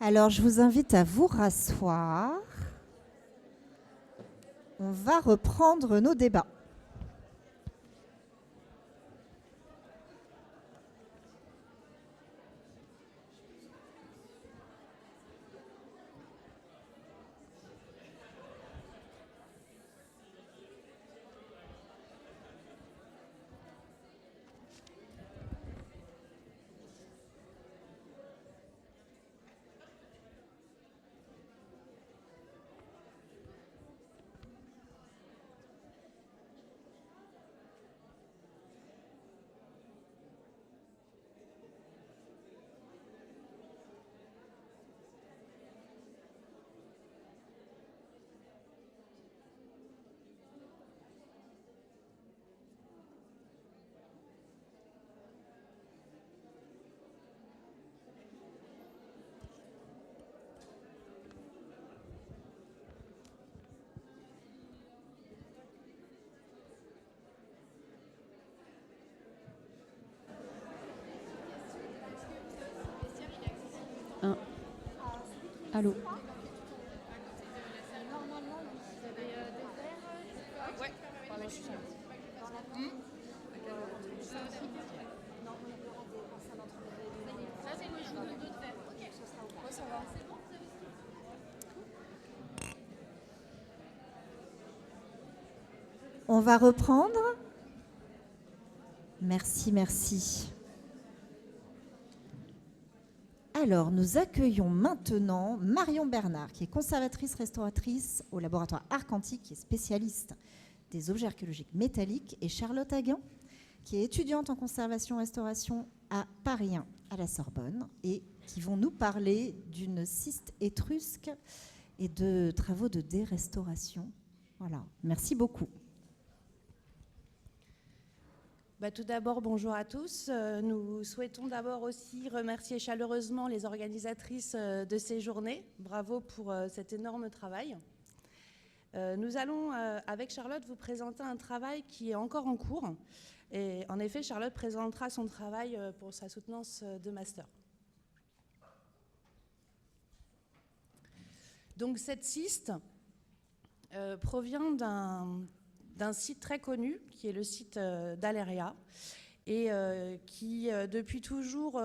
Alors, je vous invite à vous rasseoir. On va reprendre nos débats. Allô. On va reprendre. Merci, merci. Alors, nous accueillons maintenant Marion Bernard, qui est conservatrice restauratrice au laboratoire Arc-Antique, qui est spécialiste des objets archéologiques métalliques, et Charlotte Haguin, qui est étudiante en conservation-restauration à Paris 1, à la Sorbonne, et qui vont nous parler d'une ciste étrusque et de travaux de dérestauration. Voilà, merci beaucoup. Tout d'abord, bonjour à tous. Nous souhaitons d'abord aussi remercier chaleureusement les organisatrices de ces journées. Bravo pour cet énorme travail. Nous allons, avec Charlotte, vous présenter un travail qui est encore en cours. Et en effet, Charlotte présentera son travail pour sa soutenance de master. Donc cette ciste provient d'un site très connu, qui est le site d'Aléria, et qui, depuis toujours,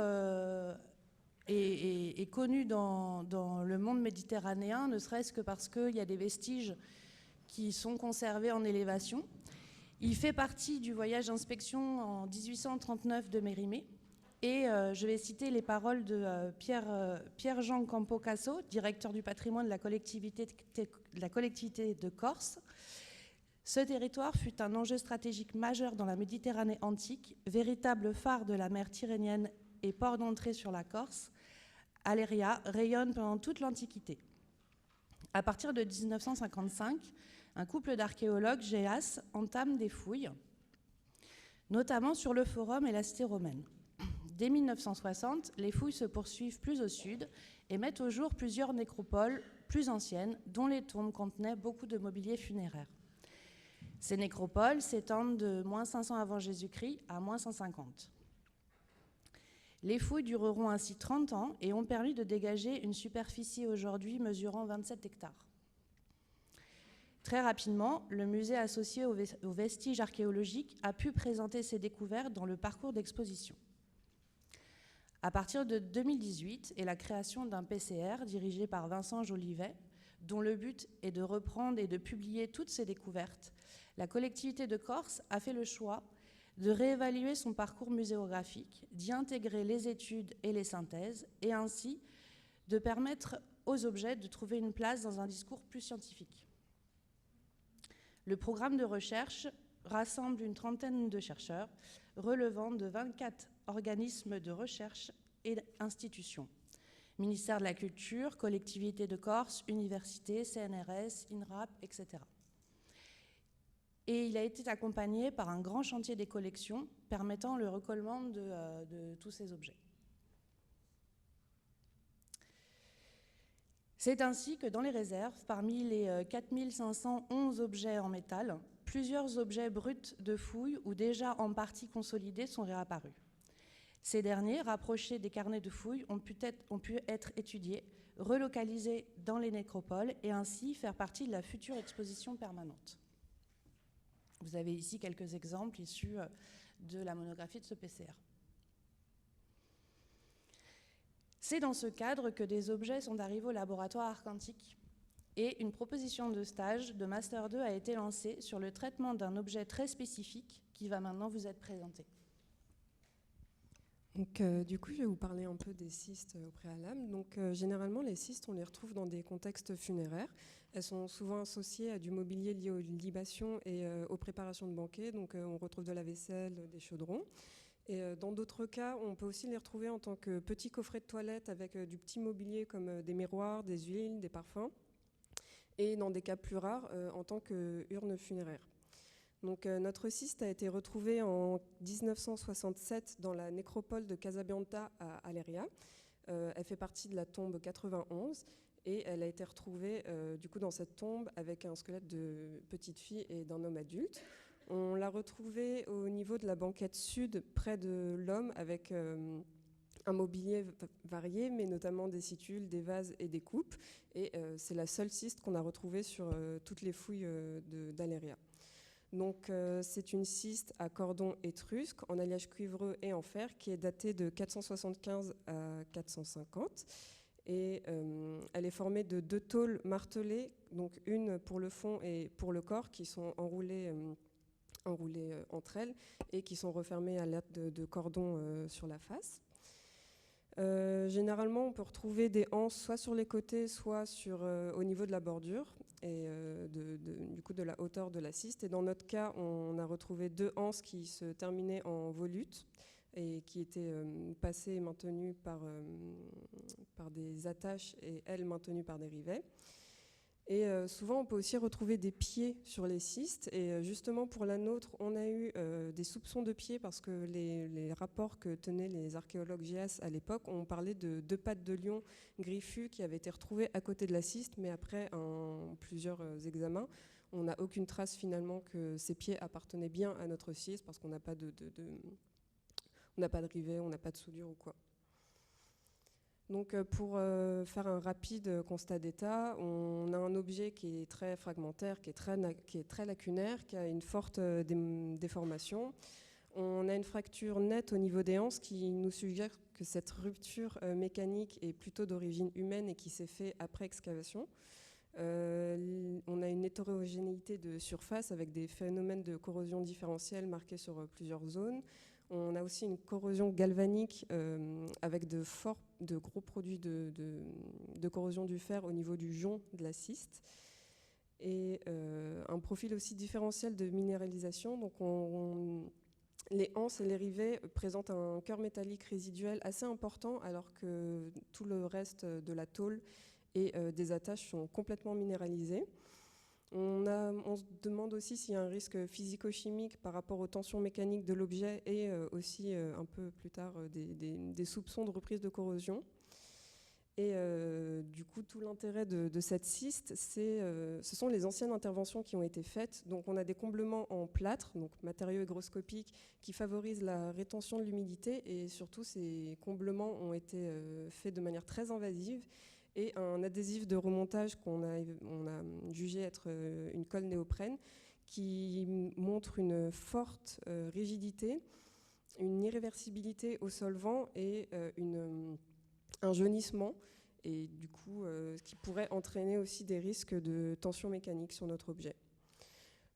est connu dans le monde méditerranéen, ne serait-ce que parce qu'il y a des vestiges qui sont conservés en élévation. Il fait partie du voyage d'inspection en 1839 de Mérimée, et je vais citer les paroles de Pierre-Jean Campocasso, directeur du patrimoine de la collectivité de Corse. Ce territoire fut un enjeu stratégique majeur dans la Méditerranée antique, véritable phare de la mer Tyrrhénienne et port d'entrée sur la Corse. Aléria rayonne pendant toute l'Antiquité. À partir de 1955, un couple d'archéologues, Géas, entame des fouilles, notamment sur le Forum et la cité romaine. Dès 1960, les fouilles se poursuivent plus au sud et mettent au jour plusieurs nécropoles plus anciennes, dont les tombes contenaient beaucoup de mobilier funéraire. Ces nécropoles s'étendent de -500 avant Jésus-Christ à -150. Les fouilles dureront ainsi 30 ans et ont permis de dégager une superficie aujourd'hui mesurant 27 hectares. Très rapidement, le musée associé aux vestiges archéologiques a pu présenter ses découvertes dans le parcours d'exposition. À partir de 2018 et la création d'un PCR dirigé par Vincent Jolivet, dont le but est de reprendre et de publier toutes ces découvertes, la collectivité de Corse a fait le choix de réévaluer son parcours muséographique, d'y intégrer les études et les synthèses, et ainsi de permettre aux objets de trouver une place dans un discours plus scientifique. Le programme de recherche rassemble une trentaine de chercheurs relevant de 24 organismes de recherche et institutions. Ministère de la Culture, Collectivité de Corse, Université, CNRS, INRAP, etc. Et il a été accompagné par un grand chantier des collections permettant le recollement de tous ces objets. C'est ainsi que dans les réserves, parmi les 4511 objets en métal, plusieurs objets bruts de fouilles ou déjà en partie consolidés sont réapparus. Ces derniers, rapprochés des carnets de fouilles, ont pu être étudiés, relocalisés dans les nécropoles et ainsi faire partie de la future exposition permanente. Vous avez ici quelques exemples issus de la monographie de ce PCR. C'est dans ce cadre que des objets sont arrivés au laboratoire Arcantic et une proposition de stage de Master 2 a été lancée sur le traitement d'un objet très spécifique qui va maintenant vous être présenté. Donc, du coup, je vais vous parler un peu des cystes au préalable. Donc, généralement, les cystes, on les retrouve dans des contextes funéraires. Elles sont souvent associées à du mobilier lié aux libations et aux préparations de banquets. Donc, on retrouve de la vaisselle, des chaudrons. Et dans d'autres cas, on peut aussi les retrouver en tant que petits coffrets de toilette avec du petit mobilier comme des miroirs, des huiles, des parfums. Et dans des cas plus rares, en tant qu'urne funéraire. Donc, notre cyste a été retrouvé en 1967 dans la nécropole de Casabianca à Aléria. Elle fait partie de la tombe 91 et elle a été retrouvée du coup dans cette tombe avec un squelette de petite fille et d'un homme adulte. On l'a retrouvée au niveau de la banquette sud près de l'homme avec un mobilier varié, mais notamment des situles, des vases et des coupes. Et c'est la seule cyste qu'on a retrouvée sur toutes les fouilles d'Aléria. Donc, c'est une cyste à cordon étrusque, en alliage cuivreux et en fer, qui est datée de 475 à 450. Et elle est formée de 2 tôles martelées, donc une pour le fond et pour le corps, qui sont enroulées entre elles et qui sont refermées à l'aide de cordons sur la face. Généralement, on peut retrouver des anses soit sur les côtés, soit au niveau de la bordure et du coup de la hauteur de la cyste. Et dans notre cas, on a retrouvé 2 anses qui se terminaient en volute et qui étaient passées et maintenues par des attaches et elles maintenues par des rivets. Et souvent, on peut aussi retrouver des pieds sur les cystes. Et justement, pour la nôtre, on a eu des soupçons de pieds parce que les rapports que tenaient les archéologues GIAS à l'époque ont parlé de 2 pattes de lion griffues qui avaient été retrouvées à côté de la cyste, mais après plusieurs examens, on n'a aucune trace finalement que ces pieds appartenaient bien à notre cyste parce qu'on n'a pas on n'a pas de rivet, on n'a pas de soudure ou quoi. Donc, pour faire un rapide constat d'état, on a un objet qui est très fragmentaire, qui est très lacunaire, qui a une forte déformation. On a une fracture nette au niveau des anses qui nous suggère que cette rupture mécanique est plutôt d'origine humaine et qui s'est faite après excavation. On a une hétérogénéité de surface avec des phénomènes de corrosion différentielle marqués sur plusieurs zones. On a aussi une corrosion galvanique avec de gros produits de corrosion du fer au niveau du jonc de la cyste et un profil aussi différentiel de minéralisation. Donc les anses et les rivets présentent un cœur métallique résiduel assez important alors que tout le reste de la tôle et des attaches sont complètement minéralisés. On se demande aussi s'il y a un risque physico-chimique par rapport aux tensions mécaniques de l'objet et aussi un peu plus tard des soupçons de reprise de corrosion. Et du coup, tout l'intérêt de cette cyste, ce sont les anciennes interventions qui ont été faites. Donc on a des comblements en plâtre, donc matériaux hygroscopiques, qui favorisent la rétention de l'humidité et surtout ces comblements ont été faits de manière très invasive. Et un adhésif de remontage qu'on a jugé être une colle néoprène qui montre une forte rigidité, une irréversibilité au solvant et un jaunissement, et du coup, ce qui pourrait entraîner aussi des risques de tension mécanique sur notre objet.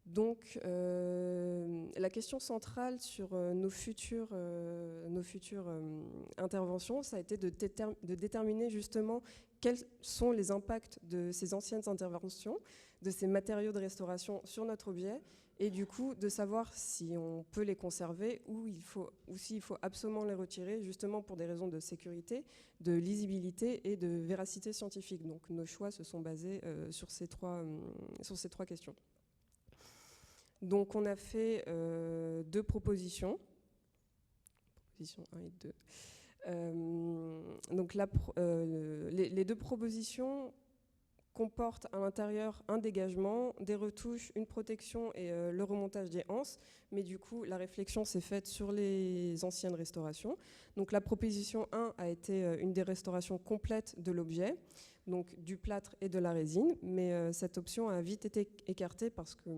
Donc, la question centrale sur nos futures interventions, ça a été de déterminer justement quels sont les impacts de ces anciennes interventions, de ces matériaux de restauration sur notre objet, et du coup de savoir si on peut les conserver ou s'il faut absolument les retirer, justement pour des raisons de sécurité, de lisibilité et de véracité scientifique. Donc nos choix se sont basés sur ces trois questions. Donc on a fait 2 propositions, proposition 1 et 2. Donc les 2 propositions comporte à l'intérieur un dégagement, des retouches, une protection et le remontage des anses. Mais du coup, la réflexion s'est faite sur les anciennes restaurations. Donc la proposition 1 a été une des restaurations complètes de l'objet, donc du plâtre et de la résine. Mais cette option a vite été écartée parce que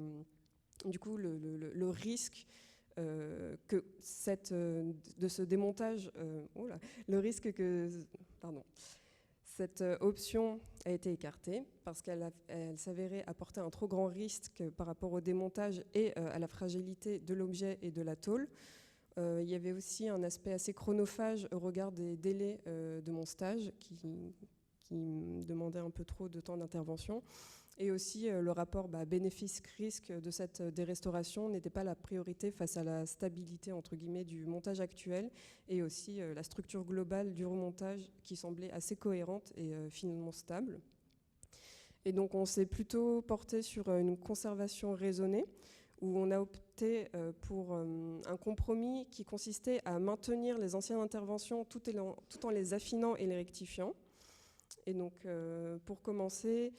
du coup, le risque de ce démontage, le risque que... Pardon. Cette option a été écartée parce qu'elle s'avérait apporter un trop grand risque par rapport au démontage et à la fragilité de l'objet et de la tôle. Il y avait aussi un aspect assez chronophage au regard des délais de mon stage qui me demandait un peu trop de temps d'intervention. Et aussi le rapport bénéfice-risque de cette dérestauration n'était pas la priorité face à la stabilité entre guillemets du montage actuel et aussi la structure globale du remontage qui semblait assez cohérente et finalement stable. Et donc on s'est plutôt porté sur une conservation raisonnée où on a opté pour un compromis qui consistait à maintenir les anciennes interventions tout en les affinant et les rectifiant. Et donc pour commencer,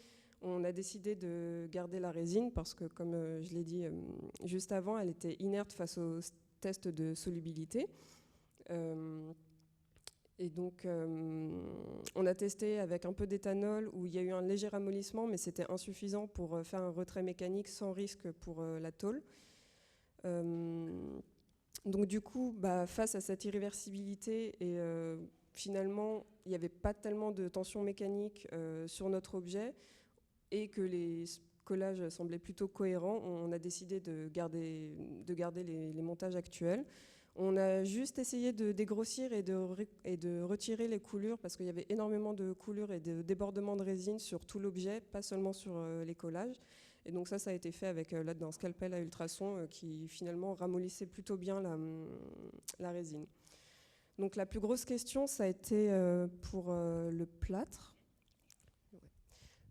on a décidé de garder la résine parce que, comme je l'ai dit juste avant, elle était inerte face aux tests de solubilité. Et donc, on a testé avec un peu d'éthanol où il y a eu un léger ramollissement, mais c'était insuffisant pour faire un retrait mécanique sans risque pour la tôle. Donc du coup, face à cette irréversibilité et finalement, il n'y avait pas tellement de tension mécanique sur notre objet, et que les collages semblaient plutôt cohérents, on a décidé de garder les montages actuels. On a juste essayé de dégrossir et de retirer les coulures parce qu'il y avait énormément de coulures et de débordements de résine sur tout l'objet, pas seulement sur les collages. Et donc ça a été fait avec l'aide d'un scalpel à ultrasons qui finalement ramollissait plutôt bien la résine. Donc la plus grosse question, ça a été pour le plâtre.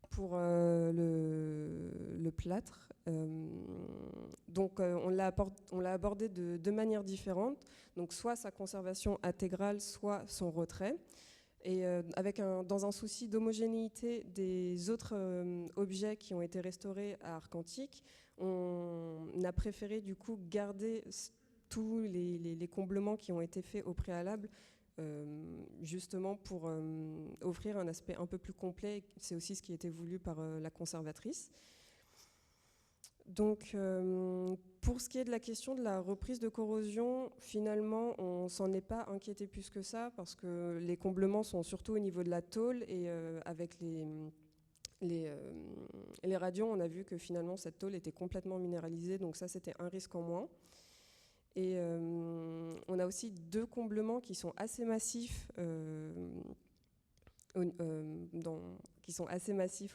Pour le plâtre. Donc on l'a abordé de deux manières différentes, donc soit sa conservation intégrale, soit son retrait. Et dans un souci d'homogénéité des autres objets qui ont été restaurés à Arcantic, on a préféré du coup garder tous les comblements qui ont été faits au préalable, justement pour offrir un aspect un peu plus complet. C'est aussi ce qui était voulu par la conservatrice. Donc, pour ce qui est de la question de la reprise de corrosion, finalement, on s'en est pas inquiété plus que ça, parce que les comblements sont surtout au niveau de la tôle, et avec les radions, on a vu que finalement, cette tôle était complètement minéralisée, donc ça, c'était un risque en moins. Et on a aussi deux comblements qui sont assez massifs, au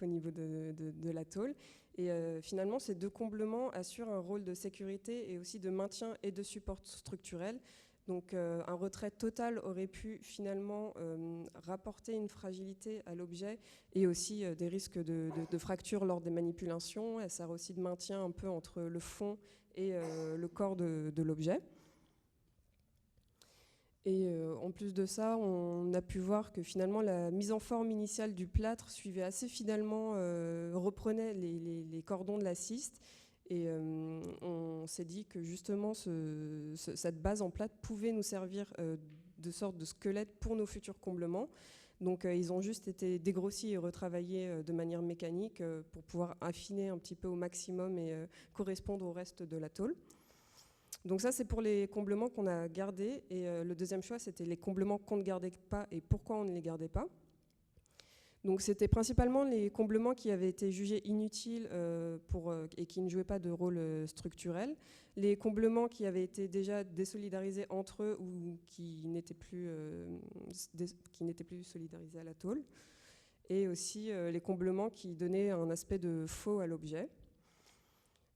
niveau de la tôle. Et finalement, ces deux comblements assurent un rôle de sécurité et aussi de maintien et de support structurel. Donc un retrait total aurait pu finalement rapporter une fragilité à l'objet et aussi des risques de fracture lors des manipulations. Elle sert aussi de maintien un peu entre le fond et le corps de l'objet. Et en plus de ça, on a pu voir que finalement la mise en forme initiale du plâtre suivait assez fidèlement, reprenait les cordons de la ciste. Et on s'est dit que justement cette base en plâtre pouvait nous servir de sorte de squelette pour nos futurs comblements. Donc ils ont juste été dégrossis et retravaillés de manière mécanique pour pouvoir affiner un petit peu au maximum et correspondre au reste de la tôle. Donc ça, c'est pour les comblements qu'on a gardés. Et le deuxième choix, c'était les comblements qu'on ne gardait pas et pourquoi on ne les gardait pas. Donc c'était principalement les comblements qui avaient été jugés inutiles et qui ne jouaient pas de rôle structurel. Les comblements qui avaient été déjà désolidarisés entre eux ou qui n'étaient plus solidarisés à la tôle. Et aussi les comblements qui donnaient un aspect de faux à l'objet.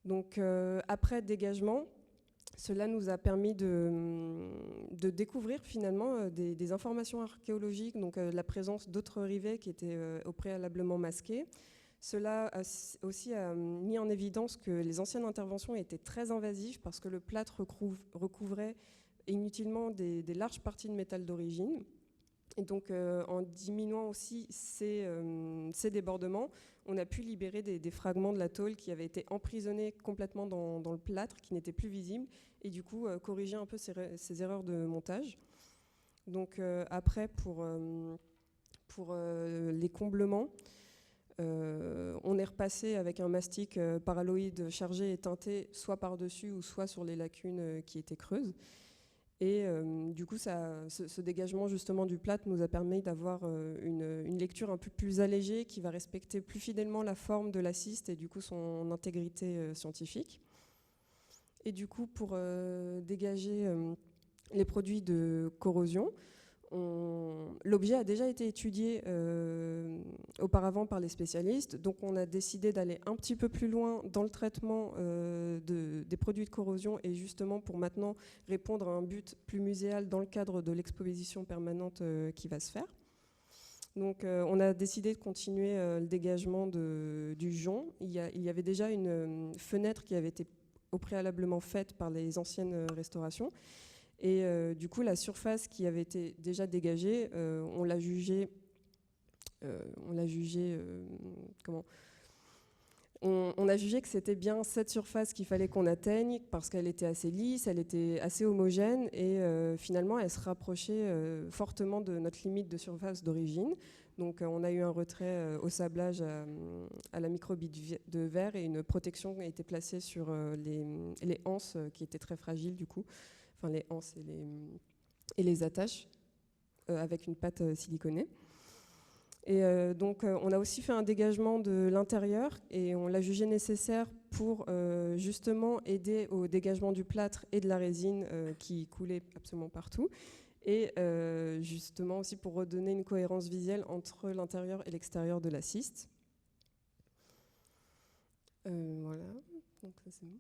Donc après dégagement, cela nous a permis de découvrir finalement des informations archéologiques, donc la présence d'autres rivets qui étaient préalablement masqués. Cela aussi a mis en évidence que les anciennes interventions étaient très invasives parce que le plâtre recouvrait inutilement des larges parties de métal d'origine. Et donc, en diminuant aussi ces débordements, on a pu libérer des fragments de la tôle qui avaient été emprisonnés complètement dans le plâtre, qui n'étaient plus visibles, et du coup, corriger un peu ces erreurs de montage. Donc, après, pour les comblements, on est repassé avec un mastic paralloïde chargé et teinté, soit par-dessus ou soit sur les lacunes qui étaient creuses. Et du coup, ce dégagement justement du plâtre nous a permis d'avoir une lecture un peu plus allégée qui va respecter plus fidèlement la forme de la cyste et du coup son intégrité scientifique. Et du coup, pour dégager les produits de corrosion, l'objet a déjà été étudié auparavant par les spécialistes, donc on a décidé d'aller un petit peu plus loin dans le traitement des produits de corrosion et justement pour maintenant répondre à un but plus muséal dans le cadre de l'exposition permanente qui va se faire. Donc on a décidé de continuer le dégagement du jonc. Il y avait déjà une fenêtre qui avait été au préalablement faite par les anciennes restaurations. Et du coup, la surface qui avait été déjà dégagée, on l'a jugée on a jugé que c'était bien cette surface qu'il fallait qu'on atteigne parce qu'elle était assez lisse, elle était assez homogène et finalement, elle se rapprochait fortement de notre limite de surface d'origine. Donc, on a eu un retrait au sablage à la microbite de verre et une protection a été placée sur les anses qui étaient très fragiles du coup. Enfin les anses et les attaches avec une pâte siliconée. Et donc on a aussi fait un dégagement de l'intérieur et on l'a jugé nécessaire pour justement aider au dégagement du plâtre et de la résine qui coulait absolument partout et justement aussi pour redonner une cohérence visuelle entre l'intérieur et l'extérieur de la cyste. Voilà, donc ça c'est bon.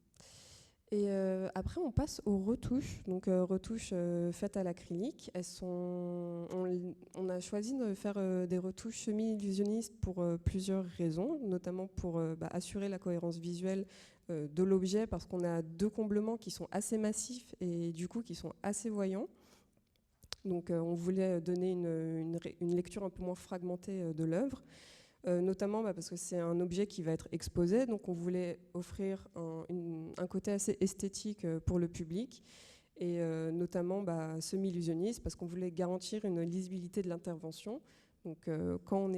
Et après, on passe aux retouches. Donc, retouches faites à l'acrylique. On a choisi de faire des retouches semi-illusionnistes pour plusieurs raisons, notamment pour assurer la cohérence visuelle de l'objet, parce qu'on a deux comblements qui sont assez massifs et du coup qui sont assez voyants. Donc, on voulait donner une lecture un peu moins fragmentée de l'œuvre. Notamment parce que c'est un objet qui va être exposé, donc on voulait offrir un côté assez esthétique pour le public, et notamment semi-illusionniste, parce qu'on voulait garantir une lisibilité de l'intervention. Donc quand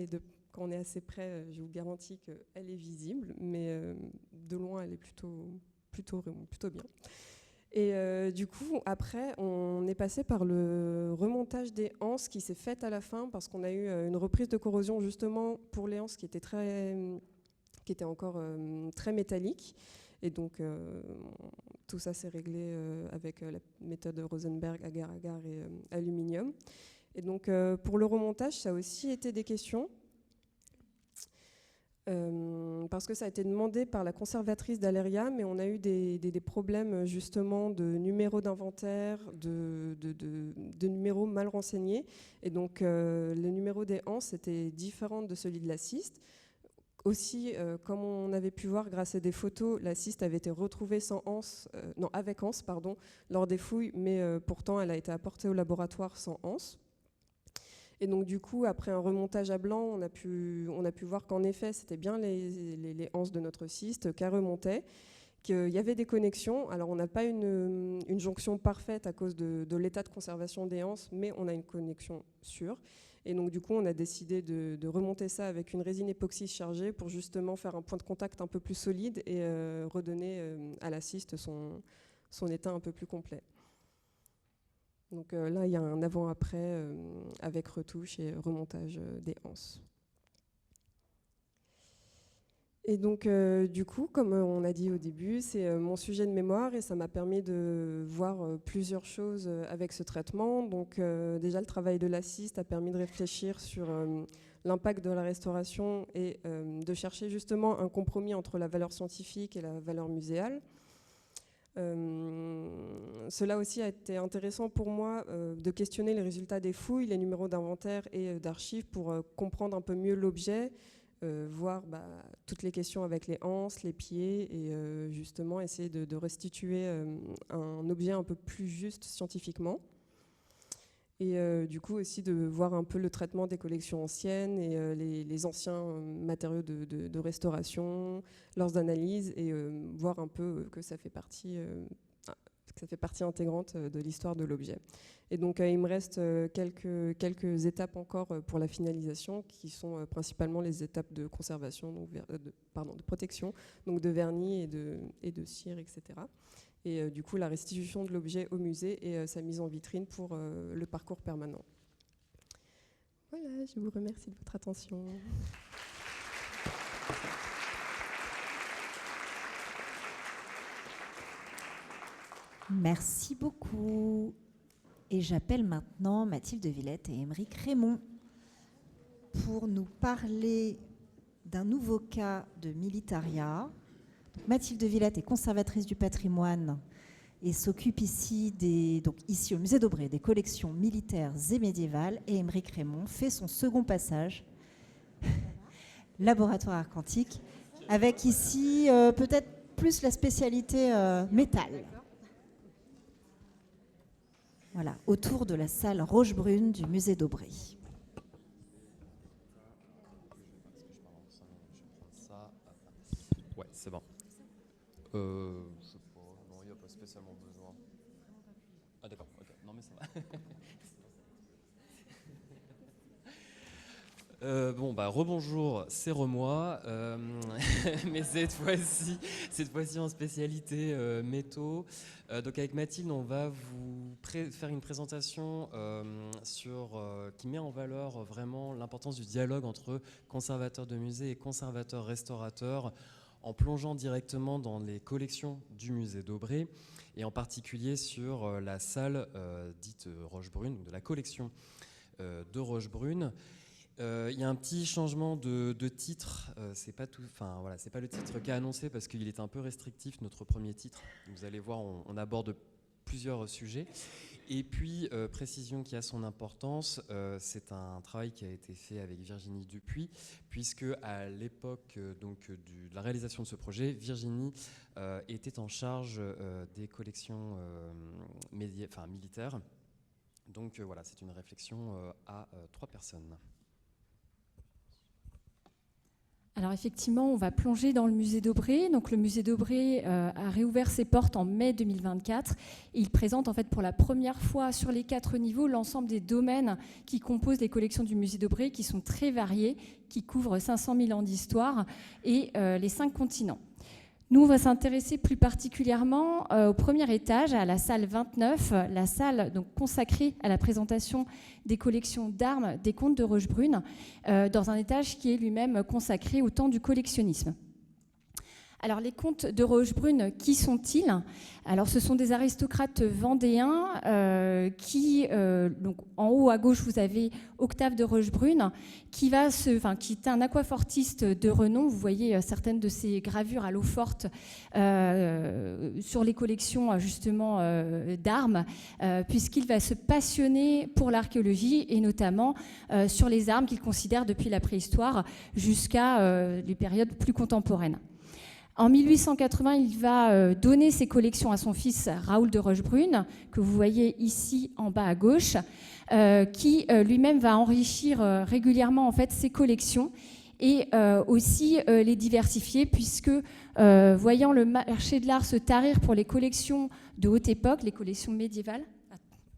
on est assez près, je vous garantis qu'elle est visible, mais de loin, elle est plutôt bien. Et du coup, après, on est passé par le remontage des anses qui s'est fait à la fin parce qu'on a eu une reprise de corrosion justement pour les anses qui étaient encore très métalliques. Et donc, tout ça s'est réglé avec la méthode Rosenberg, agar-agar et aluminium. Et donc, pour le remontage, ça a aussi été des questions. Parce que ça a été demandé par la conservatrice d'Aléria, mais on a eu des problèmes justement de numéros d'inventaire, de numéros mal renseignés. Et donc le numéro des anses était différent de celui de la cyste. Aussi, comme on avait pu voir grâce à des photos, la cyste avait été retrouvée avec anse lors des fouilles, mais pourtant elle a été apportée au laboratoire sans anse. Et donc du coup, après un remontage à blanc, on a pu voir qu'en effet, c'était bien les anses de notre cyste qui remontaient, qu'il y avait des connexions. Alors on n'a pas une jonction parfaite à cause de l'état de conservation des anses, mais on a une connexion sûre. Et donc du coup, on a décidé de remonter ça avec une résine époxy chargée pour justement faire un point de contact un peu plus solide et redonner à la cyste son état un peu plus complet. Donc là, il y a un avant-après avec retouche et remontage des anses. Et donc, du coup, comme on a dit au début, c'est mon sujet de mémoire et ça m'a permis de voir plusieurs choses avec ce traitement. Donc, déjà, le travail de la cyste a permis de réfléchir sur l'impact de la restauration et de chercher justement un compromis entre la valeur scientifique et la valeur muséale. Cela aussi a été intéressant pour moi de questionner les résultats des fouilles, les numéros d'inventaire et d'archives pour comprendre un peu mieux l'objet, voir toutes les questions avec les anses, les pieds et justement essayer de restituer un objet un peu plus juste scientifiquement. Et du coup aussi de voir un peu le traitement des collections anciennes et les anciens matériaux de restauration, leurs analyses, et voir un peu que ça fait partie intégrante de l'histoire de l'objet. Et donc il me reste quelques étapes encore pour la finalisation, qui sont principalement les étapes de conservation, donc de protection, donc de vernis et de cire, etc. Et du coup la restitution de l'objet au musée et sa mise en vitrine pour le parcours permanent. Voilà, je vous remercie de votre attention. Merci beaucoup. Et j'appelle maintenant Mathilde Villette et Aymeric Raymond pour nous parler d'un nouveau cas de militaria. Mathilde Villette est conservatrice du patrimoine et s'occupe ici au musée d'Aubray des collections militaires et médiévales. Et Aymeric Raymond fait son second passage, laboratoire argentique, avec ici peut-être plus la spécialité métal. Voilà, autour de la salle Rochebrune du musée d'Aubray. Ouais, c'est bon. Je sais pas, non, il n'y a pas spécialement besoin. Ah d'accord, ok, non mais ça va. Rebonjour, c'est Remois, mais cette fois-ci en spécialité métaux. Donc avec Mathilde, on va vous faire une présentation qui met en valeur vraiment l'importance du dialogue entre conservateurs de musées et conservateurs restaurateurs, en plongeant directement dans les collections du musée d'Aubray, et en particulier sur la salle dite Rochebrune, de la collection de Rochebrune. Il y a un petit changement de titre, c'est pas le titre qu'a annoncé parce qu'il est un peu restrictif, notre premier titre. Vous allez voir, on aborde plusieurs sujets. Et puis, précision qui a son importance, c'est un travail qui a été fait avec Virginie Dupuis, puisque à l'époque de la réalisation de ce projet, Virginie était en charge des collections militaires. Donc voilà, c'est une réflexion à 3 personnes. Alors effectivement, on va plonger dans le musée d'Aubray. Donc le musée d'Aubray a réouvert ses portes en mai 2024. Et il présente en fait pour la première fois sur les 4 niveaux l'ensemble des domaines qui composent les collections du musée d'Aubray, qui sont très variés, qui couvrent 500 000 ans d'histoire et les 5 continents. Nous, on va s'intéresser plus particulièrement au premier étage, à la salle 29, la salle donc, consacrée à la présentation des collections d'armes des comtes de Rochebrune, dans un étage qui est lui-même consacré au temps du collectionnisme. Alors, les comtes de Rochebrune, qui sont-ils ? Alors, ce sont des aristocrates vendéens donc, en haut à gauche, vous avez Octave de Rochebrune, qui est un aquafortiste de renom. Vous voyez certaines de ses gravures à l'eau forte sur les collections justement d'armes, puisqu'il va se passionner pour l'archéologie et notamment sur les armes qu'il considère depuis la préhistoire jusqu'à les périodes plus contemporaines. En 1880, il va donner ses collections à son fils Raoul de Rochebrune, que vous voyez ici en bas à gauche, qui lui-même va enrichir régulièrement en fait, ses collections et aussi les diversifier, puisque voyant le marché de l'art se tarir pour les collections de haute époque, les collections médiévales,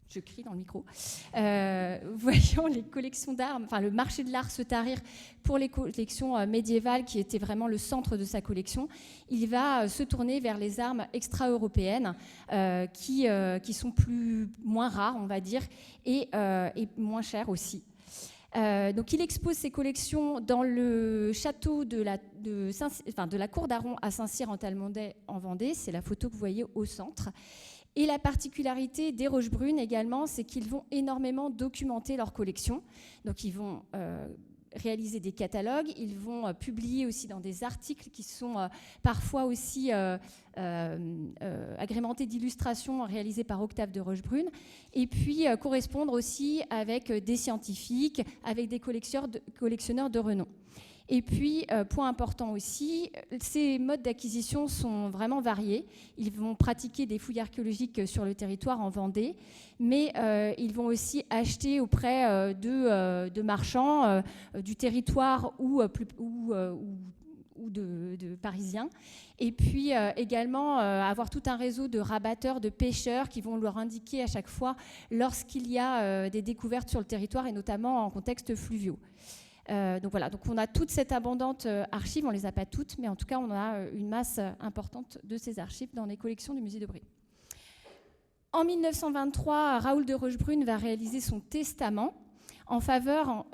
je crie dans le micro, voyant les collections d'armes, le marché de l'art se tarir pour les collections médiévales qui étaient vraiment le centre de sa collection, il va se tourner vers les armes extra-européennes qui sont moins rares, on va dire, et moins chères aussi. Donc il expose ses collections dans le château de la cour d'Aron à Saint-Cyr-en-Talmondet en Vendée, c'est la photo que vous voyez au centre. Et la particularité des Rochebrune également, c'est qu'ils vont énormément documenter leur collection. Donc ils vont réaliser des catalogues, ils vont publier aussi dans des articles qui sont parfois aussi agrémentés d'illustrations réalisées par Octave de Rochebrune, et puis correspondre aussi avec des scientifiques, avec des collectionneurs de renom. Et puis, point important aussi, ces modes d'acquisition sont vraiment variés. Ils vont pratiquer des fouilles archéologiques sur le territoire en Vendée, mais ils vont aussi acheter auprès de marchands du territoire ou de Parisiens. Et puis également avoir tout un réseau de rabatteurs, de pêcheurs qui vont leur indiquer à chaque fois lorsqu'il y a des découvertes sur le territoire et notamment en contexte fluviaux. Donc voilà, donc on a toute cette abondante archive, on ne les a pas toutes, mais en tout cas on a une masse importante de ces archives dans les collections du musée d'Aubray. En 1923, Raoul de Rochebrune va réaliser son testament en faveur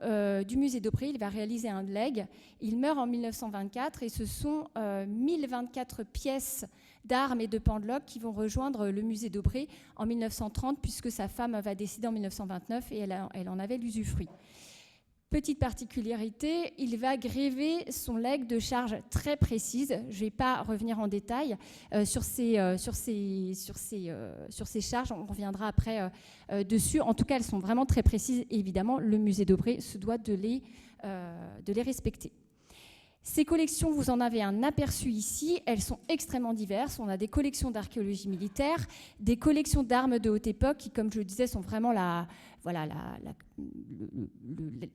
du musée d'Aubray. Il va réaliser un legs. Il meurt en 1924 et ce sont 1024 pièces d'armes et de pendeloques qui vont rejoindre le musée d'Aubray en 1930 puisque sa femme va décéder en 1929 et elle en avait l'usufruit. Petite particularité, il va gréver son legs de charges très précises. Je ne vais pas revenir en détail sur ces charges. On reviendra après dessus. En tout cas, elles sont vraiment très précises. Et évidemment, le musée d'Aubray se doit de les respecter. Ces collections, vous en avez un aperçu ici. Elles sont extrêmement diverses. On a des collections d'archéologie militaire, des collections d'armes de haute époque qui, comme je le disais, sont vraiment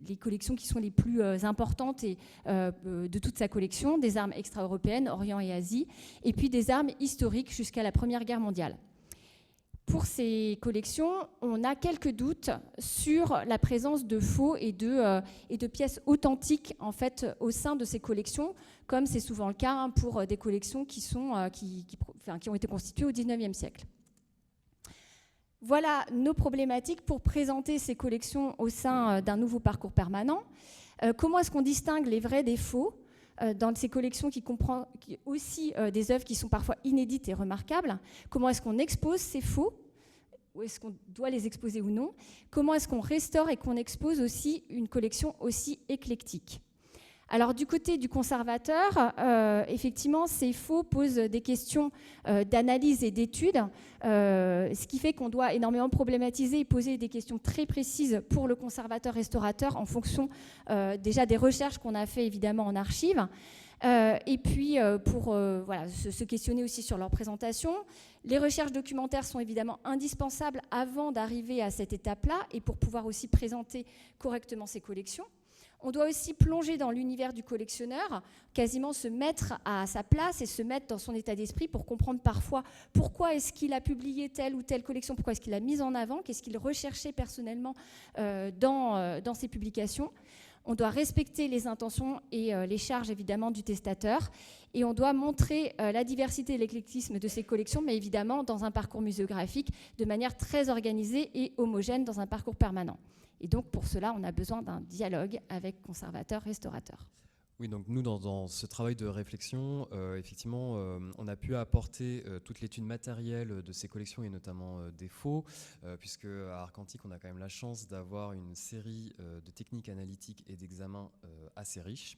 les collections qui sont les plus importantes de toute sa collection, des armes extra-européennes, Orient et Asie, et puis des armes historiques jusqu'à la Première Guerre mondiale. Pour ces collections, on a quelques doutes sur la présence de faux et de pièces authentiques en fait, au sein de ces collections, comme c'est souvent le cas pour des collections qui ont été constituées au XIXe siècle. Voilà nos problématiques pour présenter ces collections au sein d'un nouveau parcours permanent. Comment est-ce qu'on distingue les vrais des faux dans ces collections qui comprend aussi des œuvres qui sont parfois inédites et remarquables? Comment est-ce qu'on expose ces faux? Ou est-ce qu'on doit les exposer ou non? Comment est-ce qu'on restaure et qu'on expose aussi une collection aussi éclectique? Alors du côté du conservateur, effectivement, ces faux posent des questions d'analyse et d'étude, ce qui fait qu'on doit énormément problématiser et poser des questions très précises pour le conservateur-restaurateur en fonction déjà des recherches qu'on a fait évidemment en archives. Et puis pour se questionner aussi sur leur présentation. Les recherches documentaires sont évidemment indispensables avant d'arriver à cette étape-là et pour pouvoir aussi présenter correctement ces collections. On doit aussi plonger dans l'univers du collectionneur, quasiment se mettre à sa place et se mettre dans son état d'esprit pour comprendre parfois pourquoi est-ce qu'il a publié telle ou telle collection, pourquoi est-ce qu'il l'a mise en avant, qu'est-ce qu'il recherchait personnellement dans ses publications. On doit respecter les intentions et les charges évidemment du testateur et on doit montrer la diversité et l'éclectisme de ces collections, mais évidemment dans un parcours muséographique de manière très organisée et homogène dans un parcours permanent. Et donc pour cela, on a besoin d'un dialogue avec conservateurs-restaurateurs. Oui, donc nous, dans ce travail de réflexion, effectivement, on a pu apporter toute l'étude matérielle de ces collections et notamment des faux, puisque à Arcantic, on a quand même la chance d'avoir une série de techniques analytiques et d'examens assez riches.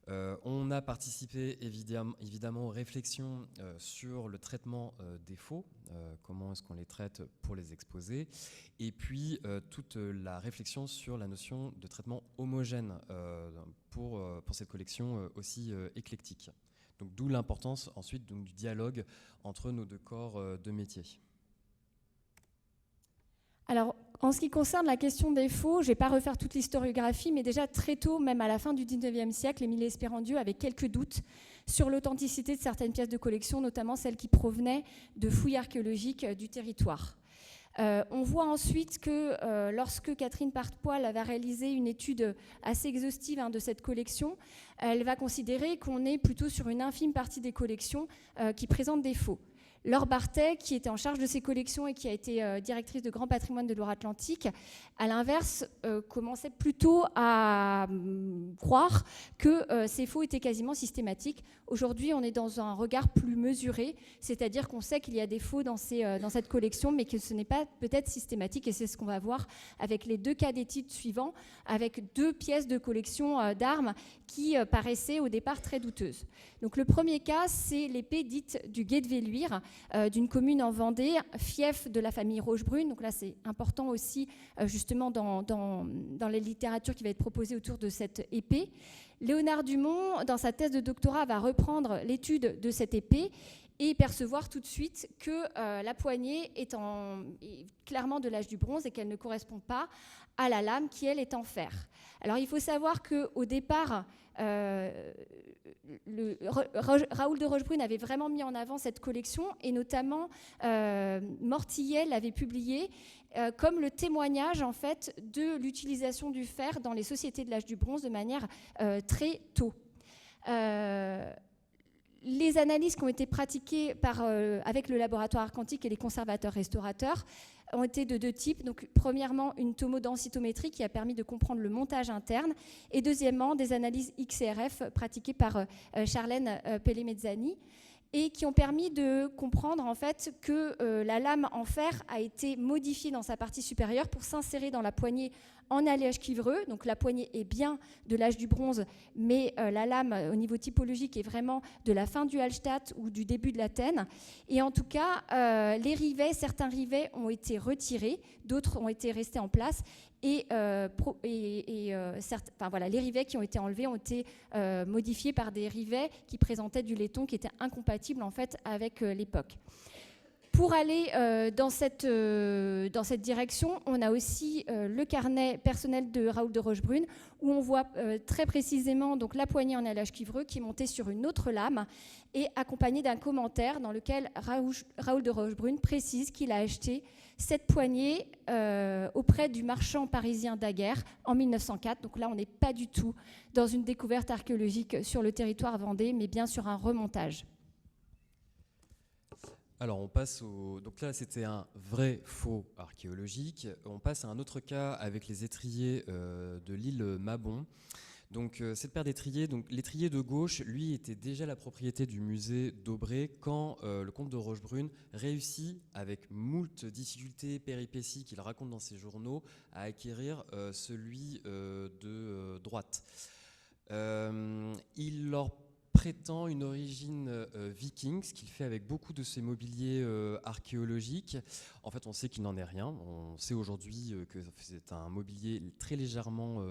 On a participé évidemment aux réflexions sur le traitement des faux, comment est-ce qu'on les traite pour les exposer, et puis toute la réflexion sur la notion de traitement homogène pour cette collection aussi éclectique. Donc d'où l'importance ensuite donc, du dialogue entre nos deux corps de métier. Alors, en ce qui concerne la question des faux, je ne vais pas refaire toute l'historiographie, mais déjà très tôt, même à la fin du XIXe siècle, Émile Espérandieu avait quelques doutes sur l'authenticité de certaines pièces de collection, notamment celles qui provenaient de fouilles archéologiques du territoire. On voit ensuite que lorsque Catherine Partepoil va réaliser une étude assez exhaustive de cette collection, elle va considérer qu'on est plutôt sur une infime partie des collections qui présentent des faux. Laure Bartet, qui était en charge de ces collections et qui a été directrice de Grand Patrimoine de Loire-Atlantique, à l'inverse, commençait plutôt à croire que ces faux étaient quasiment systématiques. Aujourd'hui, on est dans un regard plus mesuré, c'est-à-dire qu'on sait qu'il y a des faux dans cette collection, mais que ce n'est pas peut-être systématique, et c'est ce qu'on va voir avec les deux cas d'études suivants, avec deux pièces de collection d'armes qui paraissaient au départ très douteuses. Donc le premier cas, c'est l'épée dite du Guet de Velluire, d'une commune en Vendée, fief de la famille Rochebrune. Donc là, c'est important aussi, justement, dans la littérature qui va être proposée autour de cette épée. Léonard Dumont, dans sa thèse de doctorat, va reprendre l'étude de cette épée et percevoir tout de suite que la poignée est clairement de l'âge du bronze et qu'elle ne correspond pas à la lame qui, elle, est en fer. Alors, il faut savoir qu'au départ, Raoul de Rochebrune avait vraiment mis en avant cette collection et notamment Mortillet l'avait publié comme le témoignage en fait de l'utilisation du fer dans les sociétés de l'âge du bronze de manière très tôt. Les analyses qui ont été pratiquées avec le laboratoire Arcantic et les conservateurs restaurateurs ont été de deux types. Donc, premièrement, une tomodensitométrie qui a permis de comprendre le montage interne, et deuxièmement, des analyses XRF pratiquées par Charlène Pellemezzani et qui ont permis de comprendre en fait que la lame en fer a été modifiée dans sa partie supérieure pour s'insérer dans la poignée en alliage cuivreux. Donc la poignée est bien de l'âge du bronze, mais la lame au niveau typologique est vraiment de la fin du Hallstatt ou du début de l'Athènes. Et en tout cas, les rivets, certains rivets ont été retirés, d'autres ont été restés en place. Les rivets qui ont été enlevés ont été modifiés par des rivets qui présentaient du laiton qui était incompatible en fait avec l'époque. Pour aller dans cette direction, on a aussi le carnet personnel de Raoul de Rochebrune, où on voit très précisément donc, la poignée en alliage cuivreux qui est montée sur une autre lame et accompagnée d'un commentaire dans lequel Raoul de Rochebrune précise qu'il a acheté cette poignée auprès du marchand parisien Daguerre en 1904. Donc là, on n'est pas du tout dans une découverte archéologique sur le territoire vendée, mais bien sur un remontage. Alors on passe donc là c'était un vrai faux archéologique. On passe à un autre cas avec les étriers de l'île Mabon. Donc cette paire d'étriers, donc l'étrier de gauche, lui était déjà la propriété du musée d'Aubray quand le comte de Rochebrune réussit, avec moult difficultés, péripéties qu'il raconte dans ses journaux, à acquérir celui de droite. Il leur prétend une origine viking, ce qu'il fait avec beaucoup de ses mobiliers archéologiques. En fait, on sait qu'il n'en est rien. On sait aujourd'hui que c'est un mobilier très légèrement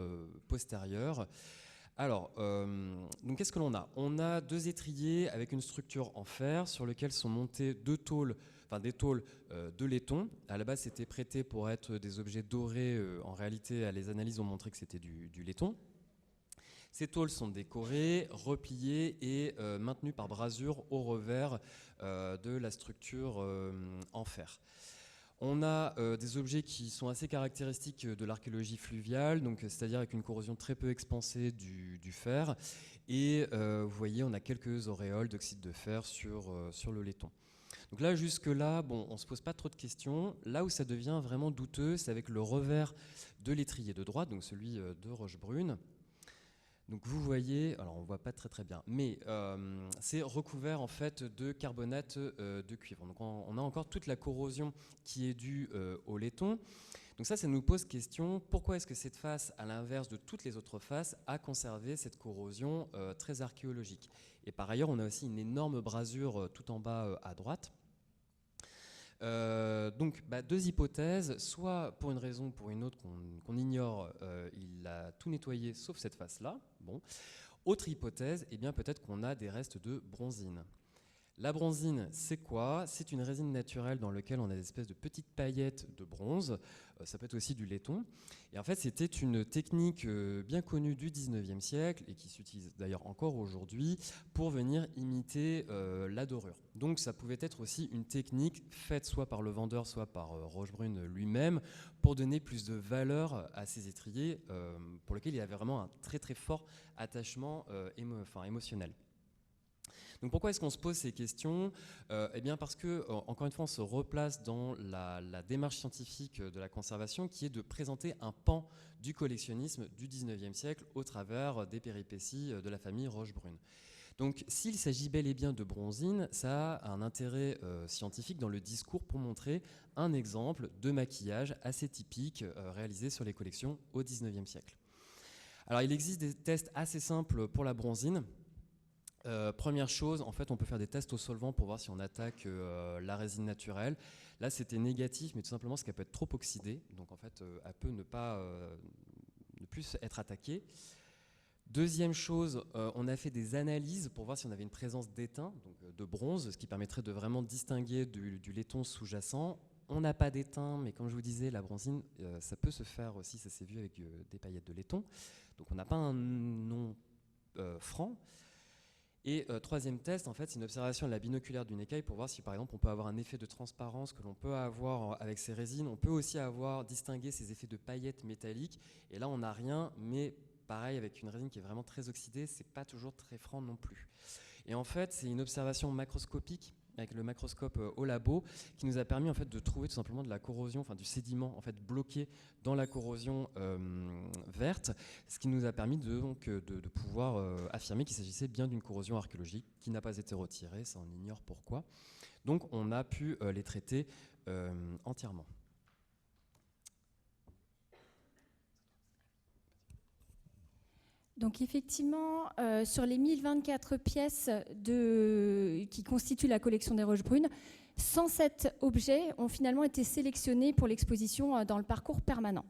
postérieur. Alors, donc qu'est-ce que l'on a ? On a deux étriers avec une structure en fer sur lesquels sont montées des tôles de laiton. À la base, c'était prêté pour être des objets dorés. En réalité, les analyses ont montré que c'était du laiton. Ces tôles sont décorées, repliées et maintenues par brasure au revers de la structure en fer. On a des objets qui sont assez caractéristiques de l'archéologie fluviale, donc c'est-à-dire avec une corrosion très peu expansée du fer. Et vous voyez, on a quelques auréoles d'oxyde de fer sur le laiton. Donc là, jusque-là, bon, on ne se pose pas trop de questions. Là où ça devient vraiment douteux, c'est avec le revers de l'étrier de droite, donc celui de Rochebrune. Donc vous voyez, alors on ne voit pas très bien, mais c'est recouvert en fait de carbonate de cuivre. Donc on a encore toute la corrosion qui est due au laiton. Donc ça nous pose question, pourquoi est-ce que cette face, à l'inverse de toutes les autres faces, a conservé cette corrosion très archéologique ? Et par ailleurs, on a aussi une énorme brasure tout en bas à droite. Donc deux hypothèses, soit pour une raison ou pour une autre qu'on ignore, il a tout nettoyé sauf cette face-là. Bon. Autre hypothèse, eh bien peut-être qu'on a des restes de bronzine. La bronzine, c'est quoi ? C'est une résine naturelle dans laquelle on a des espèces de petites paillettes de bronze. Ça peut être aussi du laiton. Et en fait, c'était une technique bien connue du 19e siècle et qui s'utilise d'ailleurs encore aujourd'hui pour venir imiter la dorure. Donc ça pouvait être aussi une technique faite soit par le vendeur, soit par Rochebrune lui-même pour donner plus de valeur à ces étriers pour lesquels il avait vraiment un très très fort attachement émotionnel. Donc pourquoi est-ce qu'on se pose ces questions ? Eh bien parce que, encore une fois, on se replace dans la démarche scientifique de la conservation qui est de présenter un pan du collectionnisme du 19e siècle au travers des péripéties de la famille Rochebrune. Donc s'il s'agit bel et bien de bronzine, ça a un intérêt scientifique dans le discours pour montrer un exemple de maquillage assez typique réalisé sur les collections au 19e siècle. Alors il existe des tests assez simples pour la bronzine. Première chose, en fait, on peut faire des tests au solvant pour voir si on attaque la résine naturelle. Là, c'était négatif, mais tout simplement parce qu'elle peut être trop oxydée. Donc, en fait, elle peut ne plus être attaquée. Deuxième chose, on a fait des analyses pour voir si on avait une présence d'étain, donc de bronze, ce qui permettrait de vraiment distinguer du laiton sous-jacent. On n'a pas d'étain, mais comme je vous disais, la bronzine, ça peut se faire aussi, ça s'est vu avec des paillettes de laiton. Donc on n'a pas un nom franc. Et troisième test, en fait, c'est une observation de la binoculaire d'une écaille pour voir si, par exemple, on peut avoir un effet de transparence que l'on peut avoir avec ces résines. On peut aussi distinguer ces effets de paillettes métalliques. Et là, on n'a rien, mais pareil, avec une résine qui est vraiment très oxydée, c'est pas toujours très franc non plus. Et en fait, c'est une observation macroscopique avec le macroscope au labo qui nous a permis en fait de trouver tout simplement de la corrosion, enfin du sédiment en fait bloqué dans la corrosion verte, ce qui nous a permis de pouvoir affirmer qu'il s'agissait bien d'une corrosion archéologique qui n'a pas été retirée, ça on ignore pourquoi. Donc on a pu les traiter entièrement. Donc effectivement, sur les 1024 pièces qui constituent la collection des Roches Brunes, 107 objets ont finalement été sélectionnés pour l'exposition dans le parcours permanent.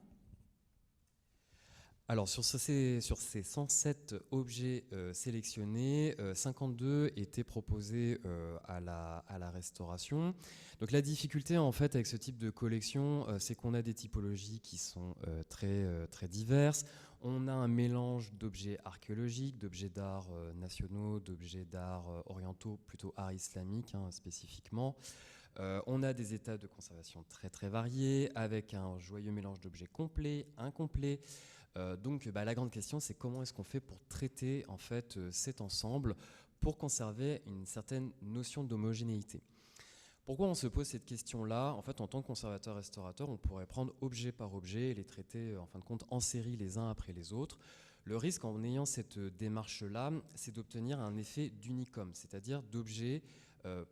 Alors sur ces 107 objets sélectionnés, 52 étaient proposés à la restauration. Donc la difficulté en fait avec ce type de collection, c'est qu'on a des typologies qui sont très diverses. On a un mélange d'objets archéologiques, d'objets d'art nationaux, d'objets d'art orientaux, plutôt art islamique spécifiquement. On a des états de conservation très variés, avec un joyeux mélange d'objets complets, incomplets. Donc la grande question, c'est comment est-ce qu'on fait pour traiter en fait cet ensemble pour conserver une certaine notion d'homogénéité. Pourquoi on se pose cette question-là? En fait, en tant que conservateur-restaurateur, on pourrait prendre objet par objet et les traiter en fin de compte en série les uns après les autres. Le risque en ayant cette démarche-là, c'est d'obtenir un effet d'unicum, c'est-à-dire d'objets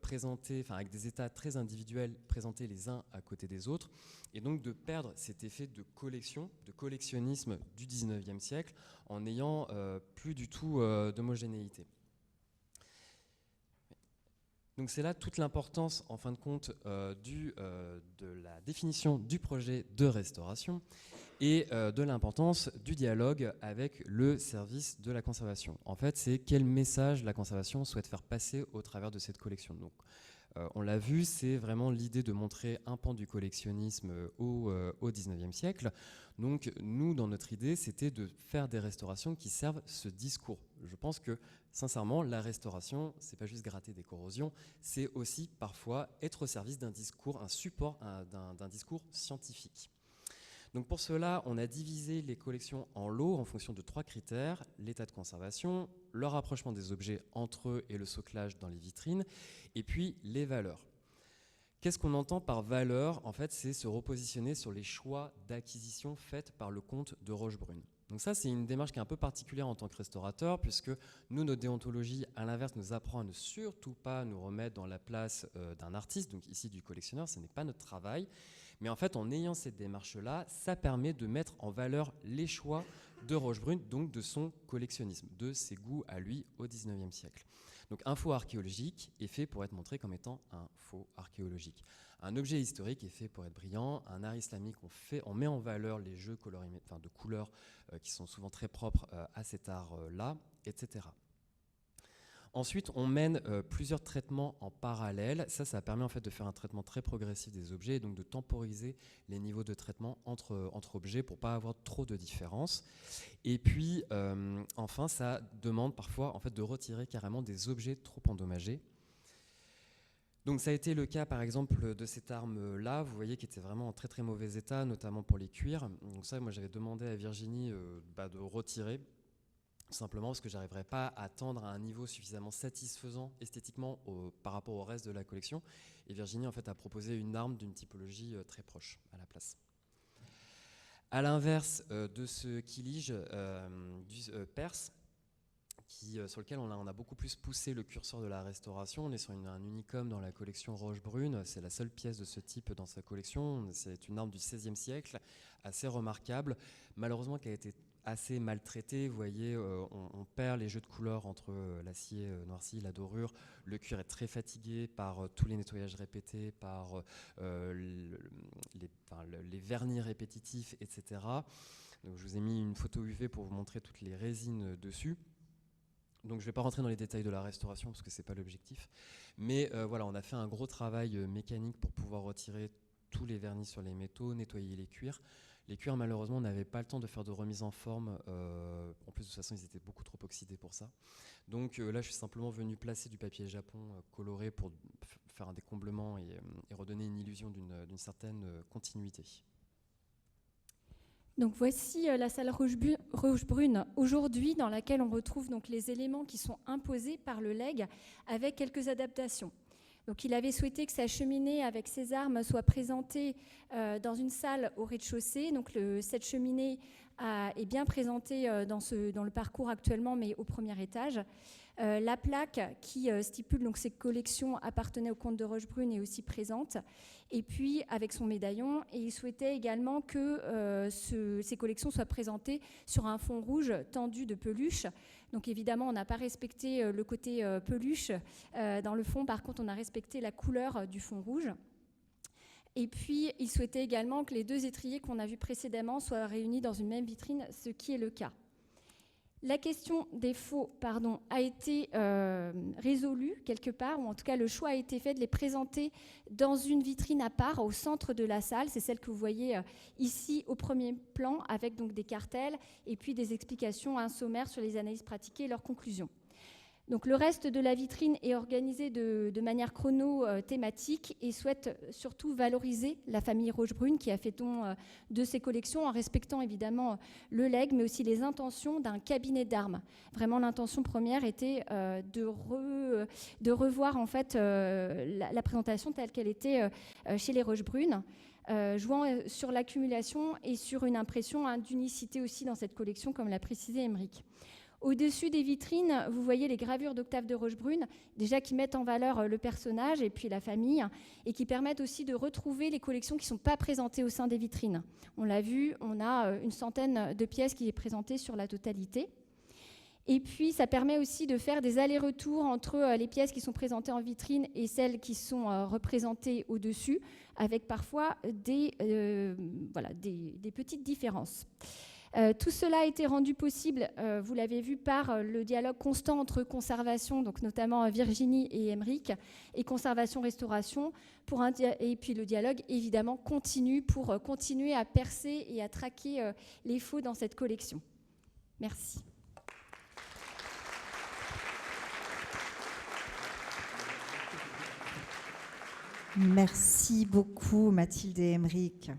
présentés, avec des états très individuels présentés les uns à côté des autres, et donc de perdre cet effet de collection, de collectionnisme du 19e siècle en n'ayant plus du tout d'homogénéité. Donc c'est là toute l'importance, en fin de compte, de la définition du projet de restauration et de l'importance du dialogue avec le service de la conservation. En fait, c'est quel message la conservation souhaite faire passer au travers de cette collection. Donc, on l'a vu, c'est vraiment l'idée de montrer un pan du collectionnisme au XIXe siècle. Donc nous, dans notre idée, c'était de faire des restaurations qui servent ce discours. Je pense que, sincèrement, la restauration, c'est pas juste gratter des corrosions, c'est aussi parfois être au service d'un discours, un support d'un discours scientifique. Donc pour cela, on a divisé les collections en lots en fonction de 3 critères: l'état de conservation, le rapprochement des objets entre eux et le soclage dans les vitrines, et puis les valeurs. Qu'est-ce qu'on entend par valeur? En fait, c'est se repositionner sur les choix d'acquisition faits par le comte de Rochebrune. Donc ça, c'est une démarche qui est un peu particulière en tant que restaurateur, puisque nous, notre déontologie, à l'inverse, nous apprend à ne surtout pas nous remettre dans la place d'un artiste, donc ici du collectionneur, ce n'est pas notre travail. Mais en fait, en ayant cette démarche-là, ça permet de mettre en valeur les choix de Rochebrune, donc de son collectionnisme, de ses goûts à lui au XIXe siècle. Donc un faux archéologique est fait pour être montré comme étant un faux archéologique. Un objet historique est fait pour être brillant. Un art islamique, on met en valeur les jeux de couleurs qui sont souvent très propres à cet art-là, etc. Ensuite, on mène plusieurs traitements en parallèle. Ça permet en fait de faire un traitement très progressif des objets et donc de temporiser les niveaux de traitement entre objets pour ne pas avoir trop de différences. Et puis, enfin, ça demande parfois en fait, de retirer carrément des objets trop endommagés. Donc ça a été le cas par exemple de cette arme-là, vous voyez, qui était vraiment en très mauvais état, notamment pour les cuirs. Donc ça, moi j'avais demandé à Virginie de retirer, simplement parce que je n'arriverais pas à atteindre à un niveau suffisamment satisfaisant esthétiquement par rapport au reste de la collection. Et Virginie en fait a proposé une arme d'une typologie très proche à la place. À l'inverse de ce Kilige du Perse, sur lequel on a beaucoup plus poussé le curseur de la restauration. On est sur un unicum dans la collection Rochebrune. C'est la seule pièce de ce type dans sa collection. C'est une arme du XVIe siècle, assez remarquable, malheureusement qui a été assez maltraité. Vous voyez, on perd les jeux de couleurs entre l'acier noirci, la dorure. Le cuir est très fatigué par tous les nettoyages répétés, par les vernis répétitifs, etc. Donc, je vous ai mis une photo UV pour vous montrer toutes les résines dessus. Donc je ne vais pas rentrer dans les détails de la restauration parce que ce n'est pas l'objectif. Mais voilà, on a fait un gros travail mécanique pour pouvoir retirer tous les vernis sur les métaux, nettoyer les cuirs. Les cuirs, malheureusement, on n'avait pas le temps de faire de remise en forme. En plus, de toute façon, ils étaient beaucoup trop oxydés pour ça. Donc là, je suis simplement venu placer du papier japon coloré pour faire un décomblement et redonner une illusion d'une certaine continuité. Donc voici la salle rouge-brune aujourd'hui, dans laquelle on retrouve donc les éléments qui sont imposés par le legs avec quelques adaptations. Donc il avait souhaité que sa cheminée avec ses armes soit présentée dans une salle au rez-de-chaussée. Donc cette cheminée est bien présentée dans le parcours actuellement, mais au premier étage. La plaque qui stipule donc ces collections appartenaient au comte de Rochebrune est aussi présente, et puis avec son médaillon. Et il souhaitait également que ces collections soient présentées sur un fond rouge tendu de peluche. Donc évidemment, on n'a pas respecté le côté peluche dans le fond. Par contre, on a respecté la couleur du fond rouge. Et puis, il souhaitait également que les deux étriers qu'on a vus précédemment soient réunis dans une même vitrine, ce qui est le cas. La question des faux a été résolue quelque part, ou en tout cas le choix a été fait de les présenter dans une vitrine à part au centre de la salle. C'est celle que vous voyez ici au premier plan, avec donc des cartels et puis des explications, un sommaire sur les analyses pratiquées et leurs conclusions. Donc le reste de la vitrine est organisé de manière chrono-thématique et souhaite surtout valoriser la famille Rochebrune qui a fait don de ses collections en respectant évidemment le legs, mais aussi les intentions d'un cabinet d'armes. Vraiment, l'intention première était de revoir en fait la présentation telle qu'elle était chez les Rochebrune, jouant sur l'accumulation et sur une impression d'unicité aussi dans cette collection, comme l'a précisé Aymeric. Au-dessus des vitrines, vous voyez les gravures d'Octave de Rochebrune, déjà qui mettent en valeur le personnage et puis la famille, et qui permettent aussi de retrouver les collections qui ne sont pas présentées au sein des vitrines. On l'a vu, on a une centaine de pièces qui est présentée sur la totalité. Et puis, ça permet aussi de faire des allers-retours entre les pièces qui sont présentées en vitrine et celles qui sont représentées au-dessus, avec parfois des petites différences. Tout cela a été rendu possible, vous l'avez vu, par le dialogue constant entre conservation, donc notamment Virginie et Aymeric, et conservation-restauration, et puis le dialogue évidemment continue pour continuer à percer et à traquer les faux dans cette collection. Merci. Merci beaucoup Mathilde et Aymeric.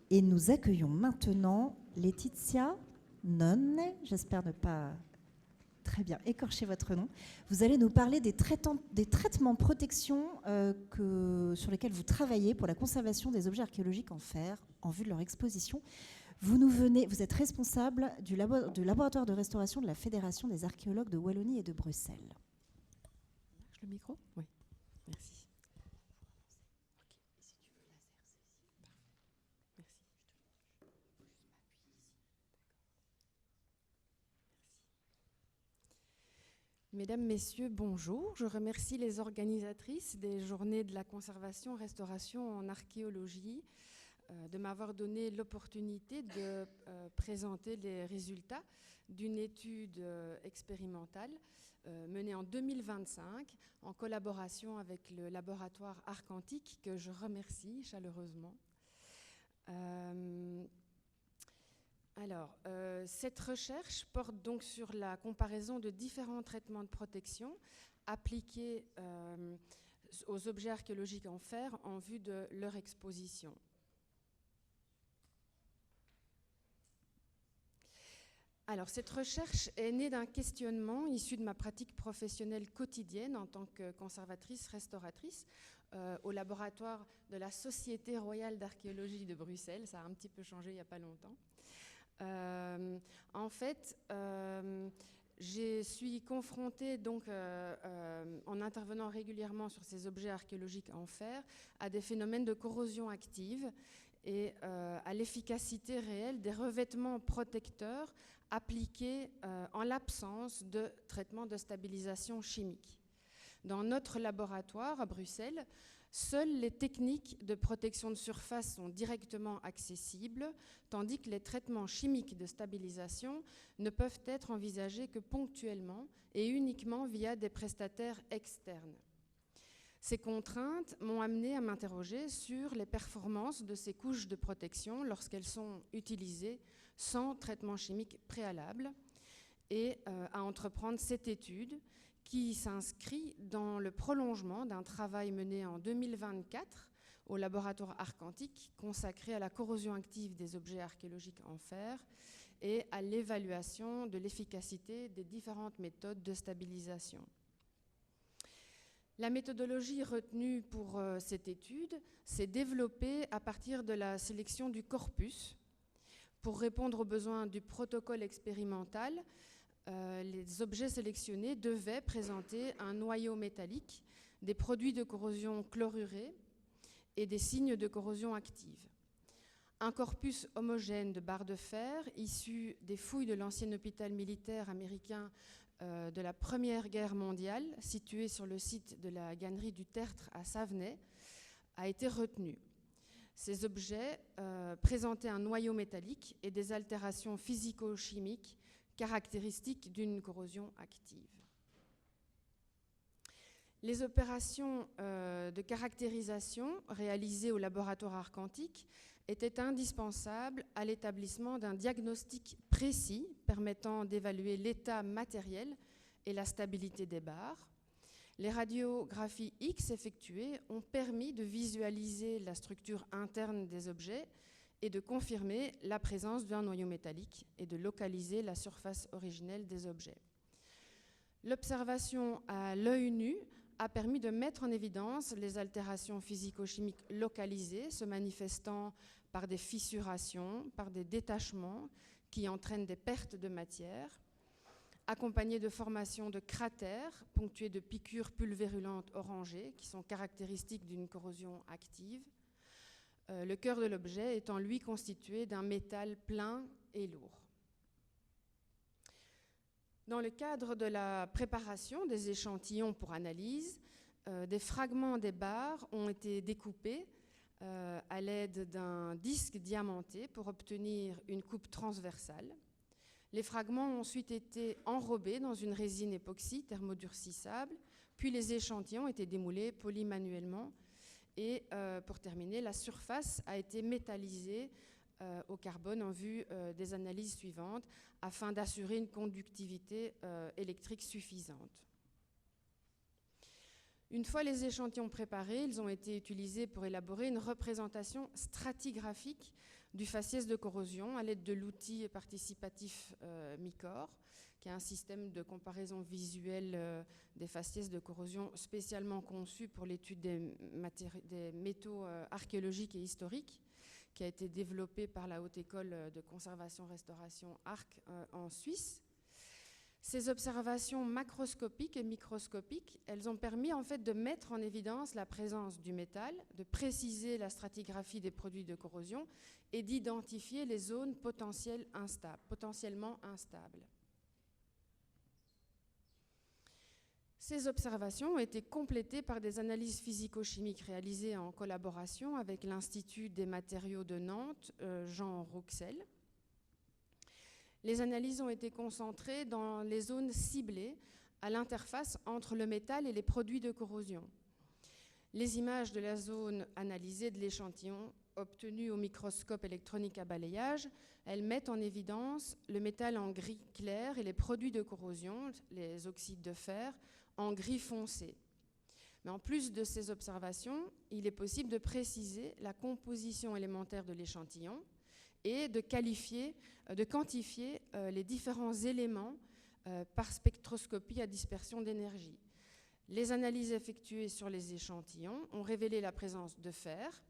Et nous accueillons maintenant Laetitia Nonne, j'espère ne pas très bien écorcher votre nom. Vous allez nous parler des traitements protection sur lesquels vous travaillez pour la conservation des objets archéologiques en fer en vue de leur exposition. Vous êtes responsable du laboratoire de restauration de la Fédération des archéologues de Wallonie et de Bruxelles. Le micro ? Oui, merci. Mesdames, Messieurs, bonjour. Je remercie les organisatrices des Journées de la conservation-restauration en archéologie de m'avoir donné l'opportunité de présenter les résultats d'une étude expérimentale menée en 2025 en collaboration avec le laboratoire Arcantique que je remercie chaleureusement. Cette recherche porte donc sur la comparaison de différents traitements de protection appliqués aux objets archéologiques en fer en vue de leur exposition. Alors, cette recherche est née d'un questionnement issu de ma pratique professionnelle quotidienne en tant que conservatrice-restauratrice au laboratoire de la Société royale d'archéologie de Bruxelles. Ça a un petit peu changé il n'y a pas longtemps. Je suis confrontée, donc, en intervenant régulièrement sur ces objets archéologiques en fer, à des phénomènes de corrosion active et à l'efficacité réelle des revêtements protecteurs appliqués en l'absence de traitement de stabilisation chimique. Dans notre laboratoire à Bruxelles, seules les techniques de protection de surface sont directement accessibles, tandis que les traitements chimiques de stabilisation ne peuvent être envisagés que ponctuellement et uniquement via des prestataires externes. Ces contraintes m'ont amené à m'interroger sur les performances de ces couches de protection lorsqu'elles sont utilisées sans traitement chimique préalable et à entreprendre cette étude qui s'inscrit dans le prolongement d'un travail mené en 2024 au laboratoire Arcantic consacré à la corrosion active des objets archéologiques en fer et à l'évaluation de l'efficacité des différentes méthodes de stabilisation. La méthodologie retenue pour cette étude s'est développée à partir de la sélection du corpus. Pour répondre aux besoins du protocole expérimental, les objets sélectionnés devaient présenter un noyau métallique, des produits de corrosion chlorurés et des signes de corrosion active. Un corpus homogène de barres de fer issu des fouilles de l'ancien hôpital militaire américain de la Première Guerre mondiale, situé sur le site de la gannerie du Tertre à Savenay, a été retenu. Ces objets présentaient un noyau métallique et des altérations physico-chimiques caractéristiques d'une corrosion active. Les opérations de caractérisation réalisées au laboratoire Arcantic étaient indispensables à l'établissement d'un diagnostic précis permettant d'évaluer l'état matériel et la stabilité des barres. Les radiographies X effectuées ont permis de visualiser la structure interne des objets et de confirmer la présence d'un noyau métallique et de localiser la surface originelle des objets. L'observation à l'œil nu a permis de mettre en évidence les altérations physico-chimiques localisées se manifestant par des fissurations, par des détachements qui entraînent des pertes de matière, accompagnées de formations de cratères ponctués de piqûres pulvérulentes orangées qui sont caractéristiques d'une corrosion active, le cœur de l'objet étant lui constitué d'un métal plein et lourd. Dans le cadre de la préparation des échantillons pour analyse, des fragments des barres ont été découpés à l'aide d'un disque diamanté pour obtenir une coupe transversale. Les fragments ont ensuite été enrobés dans une résine époxy thermodurcissable, puis les échantillons ont été démoulés, polis manuellement, et pour terminer, la surface a été métallisée au carbone en vue des analyses suivantes afin d'assurer une conductivité électrique suffisante. Une fois les échantillons préparés, ils ont été utilisés pour élaborer une représentation stratigraphique du faciès de corrosion à l'aide de l'outil participatif MICOR, qui est un système de comparaison visuelle des faciès de corrosion spécialement conçu pour l'étude des métaux archéologiques et historiques, qui a été développé par la Haute École de Conservation-Restauration ARC en Suisse. Ces observations macroscopiques et microscopiques, elles ont permis en fait de mettre en évidence la présence du métal, de préciser la stratigraphie des produits de corrosion et d'identifier les zones potentiellement instables. Ces observations ont été complétées par des analyses physico-chimiques réalisées en collaboration avec l'Institut des matériaux de Nantes, Jean Rouxel. Les analyses ont été concentrées dans les zones ciblées à l'interface entre le métal et les produits de corrosion. Les images de la zone analysée de l'échantillon obtenues au microscope électronique à balayage, elles mettent en évidence le métal en gris clair et les produits de corrosion, les oxydes de fer, en gris foncé. Mais en plus de ces observations, il est possible de préciser la composition élémentaire de l'échantillon et de quantifier les différents éléments par spectroscopie à dispersion d'énergie. Les analyses effectuées sur les échantillons ont révélé la présence de fer,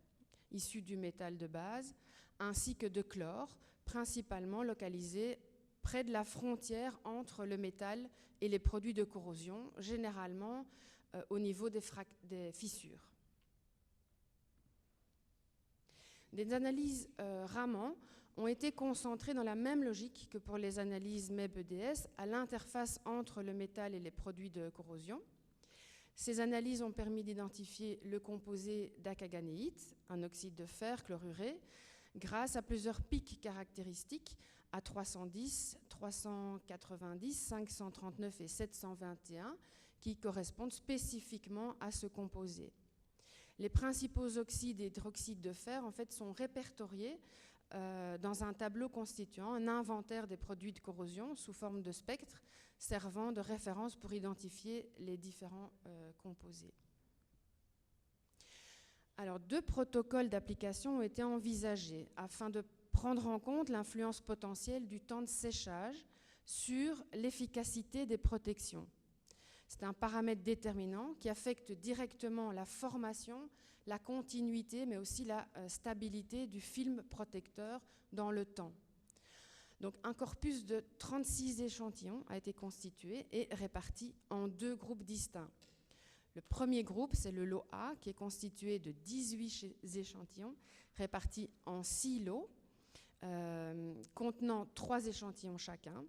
issu du métal de base, ainsi que de chlore, principalement localisé près de la frontière entre le métal et les produits de corrosion, généralement au niveau des fissures. Des analyses Raman ont été concentrées dans la même logique que pour les analyses MEB-EDS, à l'interface entre le métal et les produits de corrosion. Ces analyses ont permis d'identifier le composé d'acaganéite, un oxyde de fer chloruré, grâce à plusieurs pics caractéristiques à 310, 390, 539 et 721 qui correspondent spécifiquement à ce composé. Les principaux oxydes et hydroxydes de fer en fait, sont répertoriés dans un tableau constituant un inventaire des produits de corrosion sous forme de spectre servant de référence pour identifier les différents composés. Alors, 2 protocoles d'application ont été envisagés afin de prendre en compte l'influence potentielle du temps de séchage sur l'efficacité des protections. C'est un paramètre déterminant qui affecte directement la formation, la continuité, mais aussi la stabilité du film protecteur dans le temps. Donc, un corpus de 36 échantillons a été constitué et réparti en 2 groupes distincts. Le premier groupe, c'est le lot A, qui est constitué de 18 échantillons répartis en 6 lots, contenant 3 échantillons chacun,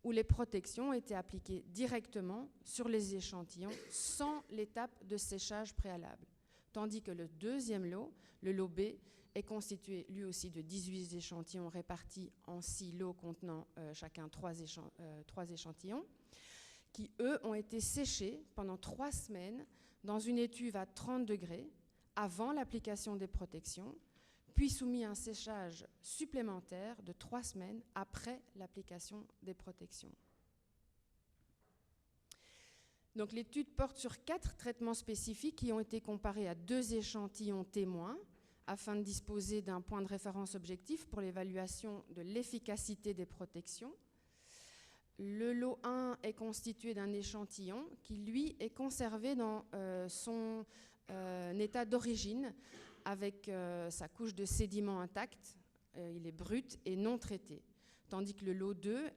où les protections étaient appliquées directement sur les échantillons sans l'étape de séchage préalable. Tandis que le deuxième lot, le lot B, est constitué lui aussi de 18 échantillons répartis en 6 lots contenant chacun 3 échantillons, qui, eux, ont été séchés pendant 3 semaines dans une étuve à 30 degrés avant l'application des protections, puis soumis à un séchage supplémentaire de 3 semaines après l'application des protections. Donc, l'étude porte sur 4 traitements spécifiques qui ont été comparés à 2 échantillons témoins afin de disposer d'un point de référence objectif pour l'évaluation de l'efficacité des protections. Le lot 1 est constitué d'un échantillon qui, lui, est conservé dans son état d'origine avec sa couche de sédiments intacte. Il est brut et non traité. Tandis que le lot 2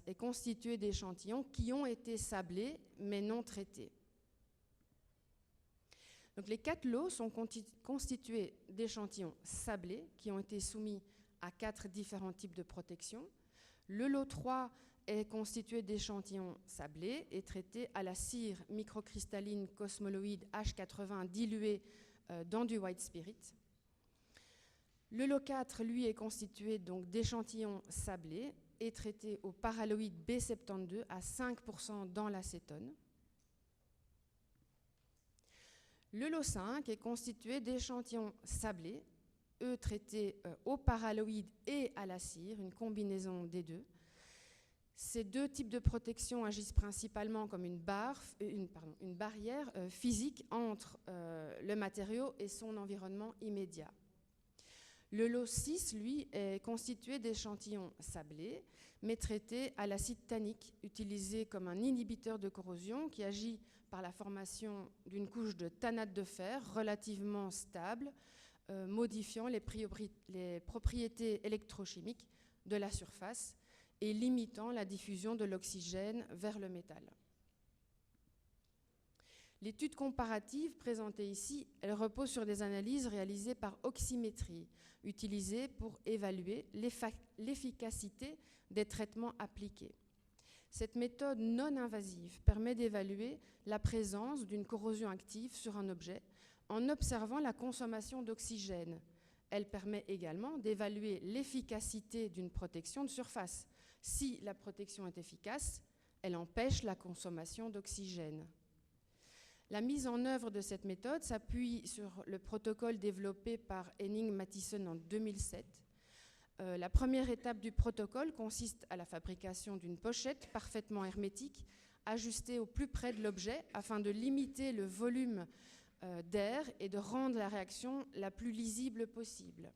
est constitué d'échantillons qui ont été sablés mais non traités. Donc, les 4 lots sont constitués d'échantillons sablés qui ont été soumis à 4 différents types de protection. Le lot 3 est constitué d'échantillons sablés et traités à la cire microcristalline cosmoloïde H80 diluée dans du white spirit. Le lot 4, lui, est constitué donc d'échantillons sablés et traités au paraloïde B72 à 5% dans l'acétone. Le lot 5 est constitué d'échantillons sablés, eux traités au paraloïde et à la cire, une combinaison des deux. Ces 2 types de protection agissent principalement comme une barrière physique entre le matériau et son environnement immédiat. Le lot 6, lui, est constitué d'échantillons sablés, mais traités à l'acide tannique, utilisé comme un inhibiteur de corrosion qui agit par la formation d'une couche de tannate de fer relativement stable, modifiant les propriétés électrochimiques de la surface et limitant la diffusion de l'oxygène vers le métal. L'étude comparative présentée ici, elle repose sur des analyses réalisées par oxymétrie, utilisées pour évaluer l'efficacité des traitements appliqués. Cette méthode non invasive permet d'évaluer la présence d'une corrosion active sur un objet en observant la consommation d'oxygène. Elle permet également d'évaluer l'efficacité d'une protection de surface. Si la protection est efficace, elle empêche la consommation d'oxygène. La mise en œuvre de cette méthode s'appuie sur le protocole développé par Henning-Mathieson en 2007. La première étape du protocole consiste à la fabrication d'une pochette parfaitement hermétique, ajustée au plus près de l'objet afin de limiter le volume d'air et de rendre la réaction la plus lisible possible.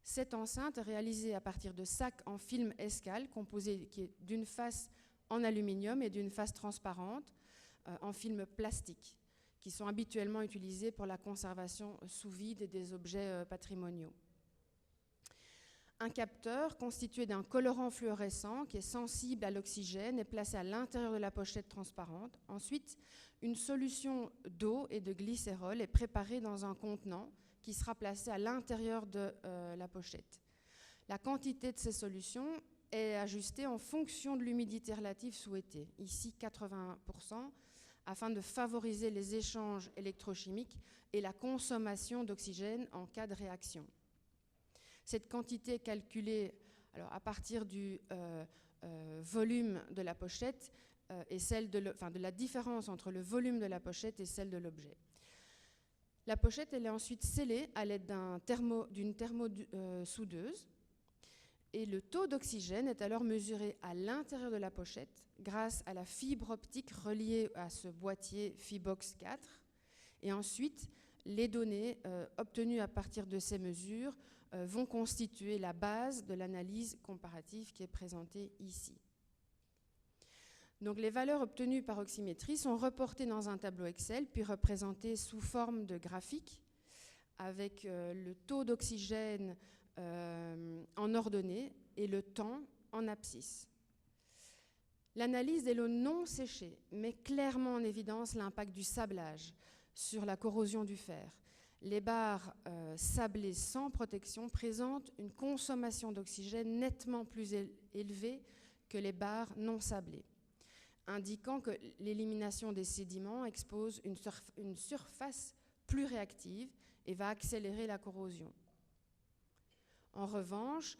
Cette enceinte est réalisée à partir de sacs en film escale, composés d'une face en aluminium et d'une face transparente en film plastique, qui sont habituellement utilisés pour la conservation sous vide des objets patrimoniaux. Un capteur constitué d'un colorant fluorescent qui est sensible à l'oxygène est placé à l'intérieur de la pochette transparente. Ensuite, une solution d'eau et de glycérol est préparée dans un contenant qui qui sera placé à l'intérieur de la pochette. La quantité de ces solutions est ajustée en fonction de l'humidité relative souhaitée, ici 80%, afin de favoriser les échanges électrochimiques et la consommation d'oxygène en cas de réaction. Cette quantité est calculée à partir du volume de la pochette et de la différence entre le volume de la pochette et celle de l'objet. La pochette elle est ensuite scellée à l'aide d'une thermosoudeuse et le taux d'oxygène est alors mesuré à l'intérieur de la pochette grâce à la fibre optique reliée à ce boîtier Fibox 4. Et ensuite, les données obtenues à partir de ces mesures vont constituer la base de l'analyse comparative qui est présentée ici. Donc, les valeurs obtenues par oxymétrie sont reportées dans un tableau Excel, puis représentées sous forme de graphique, avec le taux d'oxygène en ordonnée et le temps en abscisse. L'analyse des lots non séchés met clairement en évidence l'impact du sablage sur la corrosion du fer. Les barres sablées sans protection présentent une consommation d'oxygène nettement plus élevée que les barres non sablées, indiquant que l'élimination des sédiments expose une surface plus réactive et va accélérer la corrosion. En revanche,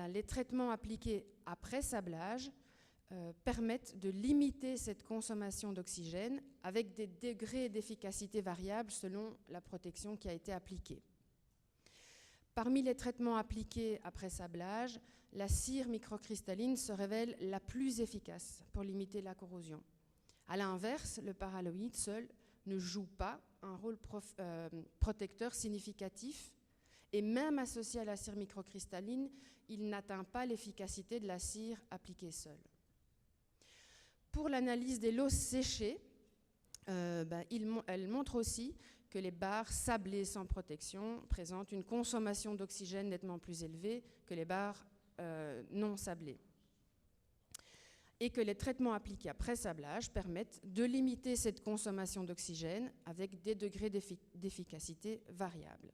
les traitements appliqués après sablage permettent de limiter cette consommation d'oxygène avec des degrés d'efficacité variables selon la protection qui a été appliquée. Parmi les traitements appliqués après sablage, la cire microcristalline se révèle la plus efficace pour limiter la corrosion. À l'inverse, le paralloïde seul ne joue pas un rôle protecteur significatif et même associé à la cire microcristalline, il n'atteint pas l'efficacité de la cire appliquée seule. Pour l'analyse des lots séchés, elle montre aussi que les barres sablées sans protection présentent une consommation d'oxygène nettement plus élevée que les barres non sablées. Et que les traitements appliqués après sablage permettent de limiter cette consommation d'oxygène avec des degrés d'efficacité variables.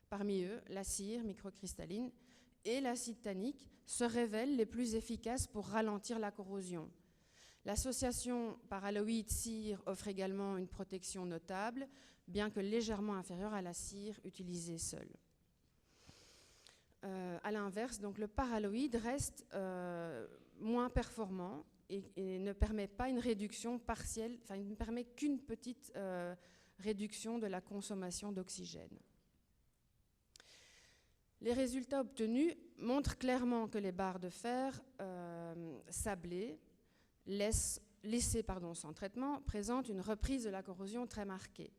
Parmi eux, la cire microcristalline et l'acide tannique se révèlent les plus efficaces pour ralentir la corrosion. L'association paralloïde-cire offre également une protection notable, bien que légèrement inférieure à la cire utilisée seule. À l'inverse, donc, le paralloïde reste moins performant et ne permet pas une réduction partielle, il ne permet qu'une petite réduction de la consommation d'oxygène. Les résultats obtenus montrent clairement que les barres de fer sablées laissées sans traitement présentent une reprise de la corrosion très marquée.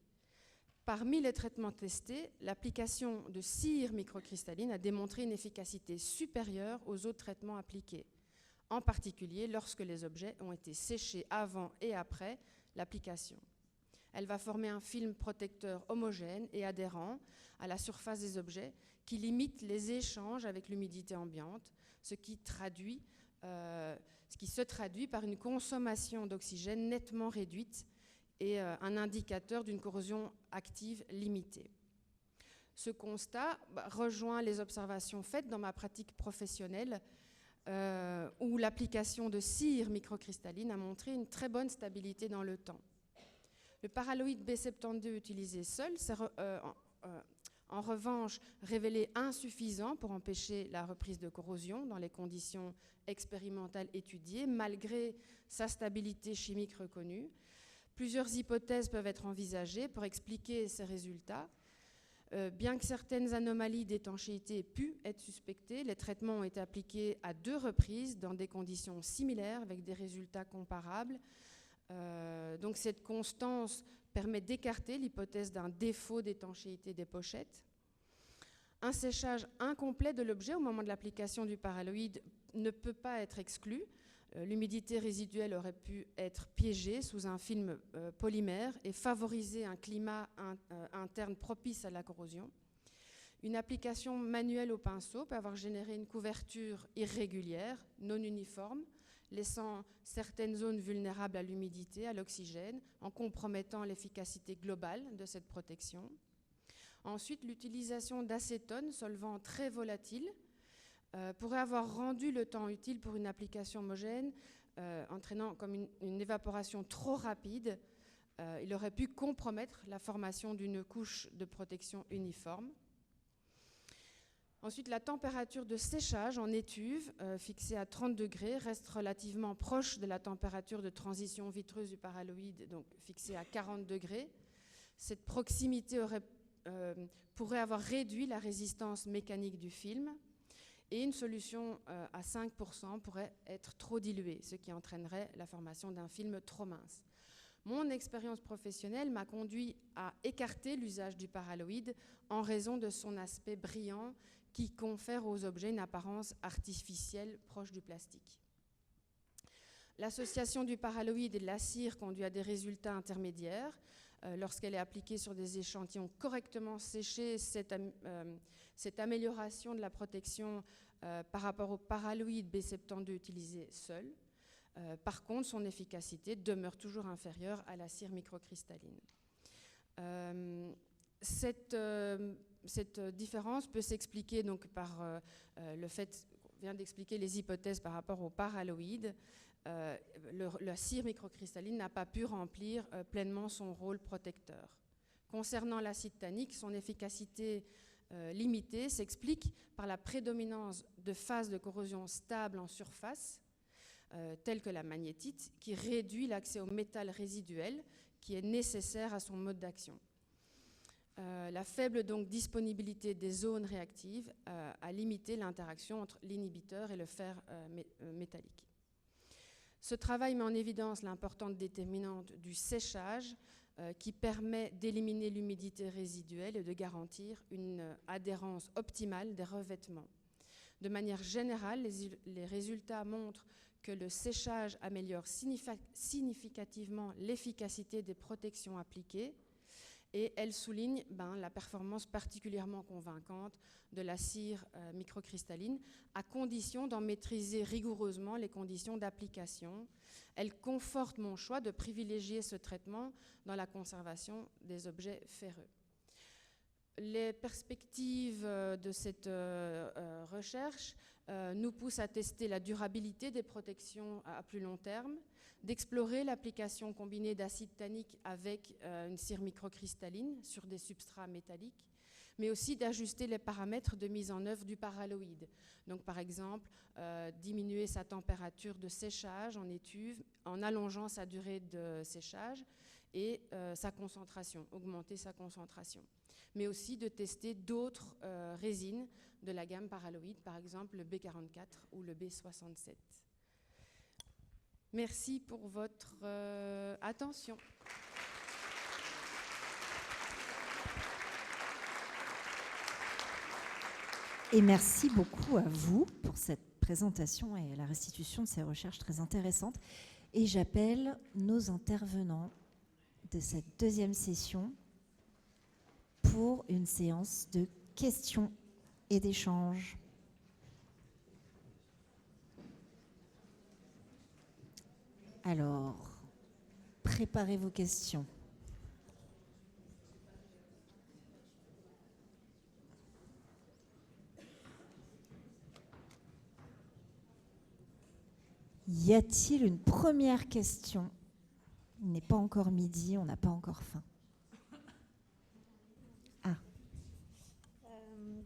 Parmi les traitements testés, l'application de cire microcristalline a démontré une efficacité supérieure aux autres traitements appliqués, en particulier lorsque les objets ont été séchés avant et après l'application. Elle va former un film protecteur homogène et adhérent à la surface des objets qui limite les échanges avec l'humidité ambiante, ce qui se traduit par une consommation d'oxygène nettement réduite et un indicateur d'une corrosion active limitée. Ce constat rejoint les observations faites dans ma pratique professionnelle où l'application de cire microcristalline a montré une très bonne stabilité dans le temps. Le paralloïde B72 utilisé seul s'est en revanche révélé insuffisant pour empêcher la reprise de corrosion dans les conditions expérimentales étudiées, malgré sa stabilité chimique reconnue. Plusieurs hypothèses peuvent être envisagées pour expliquer ces résultats. Bien que certaines anomalies d'étanchéité aient pu être suspectées, les traitements ont été appliqués à 2 reprises dans des conditions similaires avec des résultats comparables. Donc cette constance permet d'écarter l'hypothèse d'un défaut d'étanchéité des pochettes. Un séchage incomplet de l'objet au moment de l'application du paralloïde ne peut pas être exclu. L'humidité résiduelle aurait pu être piégée sous un film polymère et favoriser un climat interne propice à la corrosion. Une application manuelle au pinceau peut avoir généré une couverture irrégulière, non uniforme, laissant certaines zones vulnérables à l'humidité, à l'oxygène, en compromettant l'efficacité globale de cette protection. Ensuite, l'utilisation d'acétone, solvant très volatile, pourrait avoir rendu le temps utile pour une application homogène, entraînant comme une évaporation trop rapide. Il aurait pu compromettre la formation d'une couche de protection uniforme. Ensuite, la température de séchage en étuve, fixée à 30 degrés, reste relativement proche de la température de transition vitreuse du paralloïde, donc fixée à 40 degrés. Cette proximité pourrait avoir réduit la résistance mécanique du film, et une solution à 5% pourrait être trop diluée, ce qui entraînerait la formation d'un film trop mince. Mon expérience professionnelle m'a conduit à écarter l'usage du paralloïde en raison de son aspect brillant qui confère aux objets une apparence artificielle proche du plastique. L'association du paralloïde et de la cire conduit à des résultats intermédiaires. Lorsqu'elle est appliquée sur des échantillons correctement séchés, cette amélioration de la protection par rapport au paralloïde B72 utilisé seul. Par contre, son efficacité demeure toujours inférieure à la cire microcristalline. Cette différence peut s'expliquer donc par le fait qu'on vient d'expliquer les hypothèses par rapport au paralloïde. La cire microcristalline n'a pas pu remplir pleinement son rôle protecteur. Concernant l'acide tannique, son efficacité limitée s'explique par la prédominance de phases de corrosion stables en surface, telles que la magnétite, qui réduit l'accès au métal résiduel qui est nécessaire à son mode d'action. La faible donc disponibilité des zones réactives a limité l'interaction entre l'inhibiteur et le fer métallique. Ce travail met en évidence l'importante déterminante du séchage qui permet d'éliminer l'humidité résiduelle et de garantir une adhérence optimale des revêtements. De manière générale, les résultats montrent que le séchage améliore significativement l'efficacité des protections appliquées, et elle souligne la performance particulièrement convaincante de la cire microcristalline, à condition d'en maîtriser rigoureusement les conditions d'application. Elle conforte mon choix de privilégier ce traitement dans la conservation des objets ferreux. Les perspectives de cette recherche nous poussent à tester la durabilité des protections à plus long terme, d'explorer l'application combinée d'acide tannique avec une cire microcristalline sur des substrats métalliques, mais aussi d'ajuster les paramètres de mise en œuvre du paralloïde. Donc par exemple, diminuer sa température de séchage en étuve en allongeant sa durée de séchage et sa concentration, augmenter sa concentration. Mais aussi de tester d'autres résines de la gamme paralloïde, par exemple le B44 ou le B67. Merci pour votre attention. Et merci beaucoup à vous pour cette présentation et la restitution de ces recherches très intéressantes. Et j'appelle nos intervenants de cette deuxième session pour une séance de questions et d'échanges. Alors, préparez vos questions. Y a-t-il une première question? Il n'est pas encore midi, on n'a pas encore faim. Ah.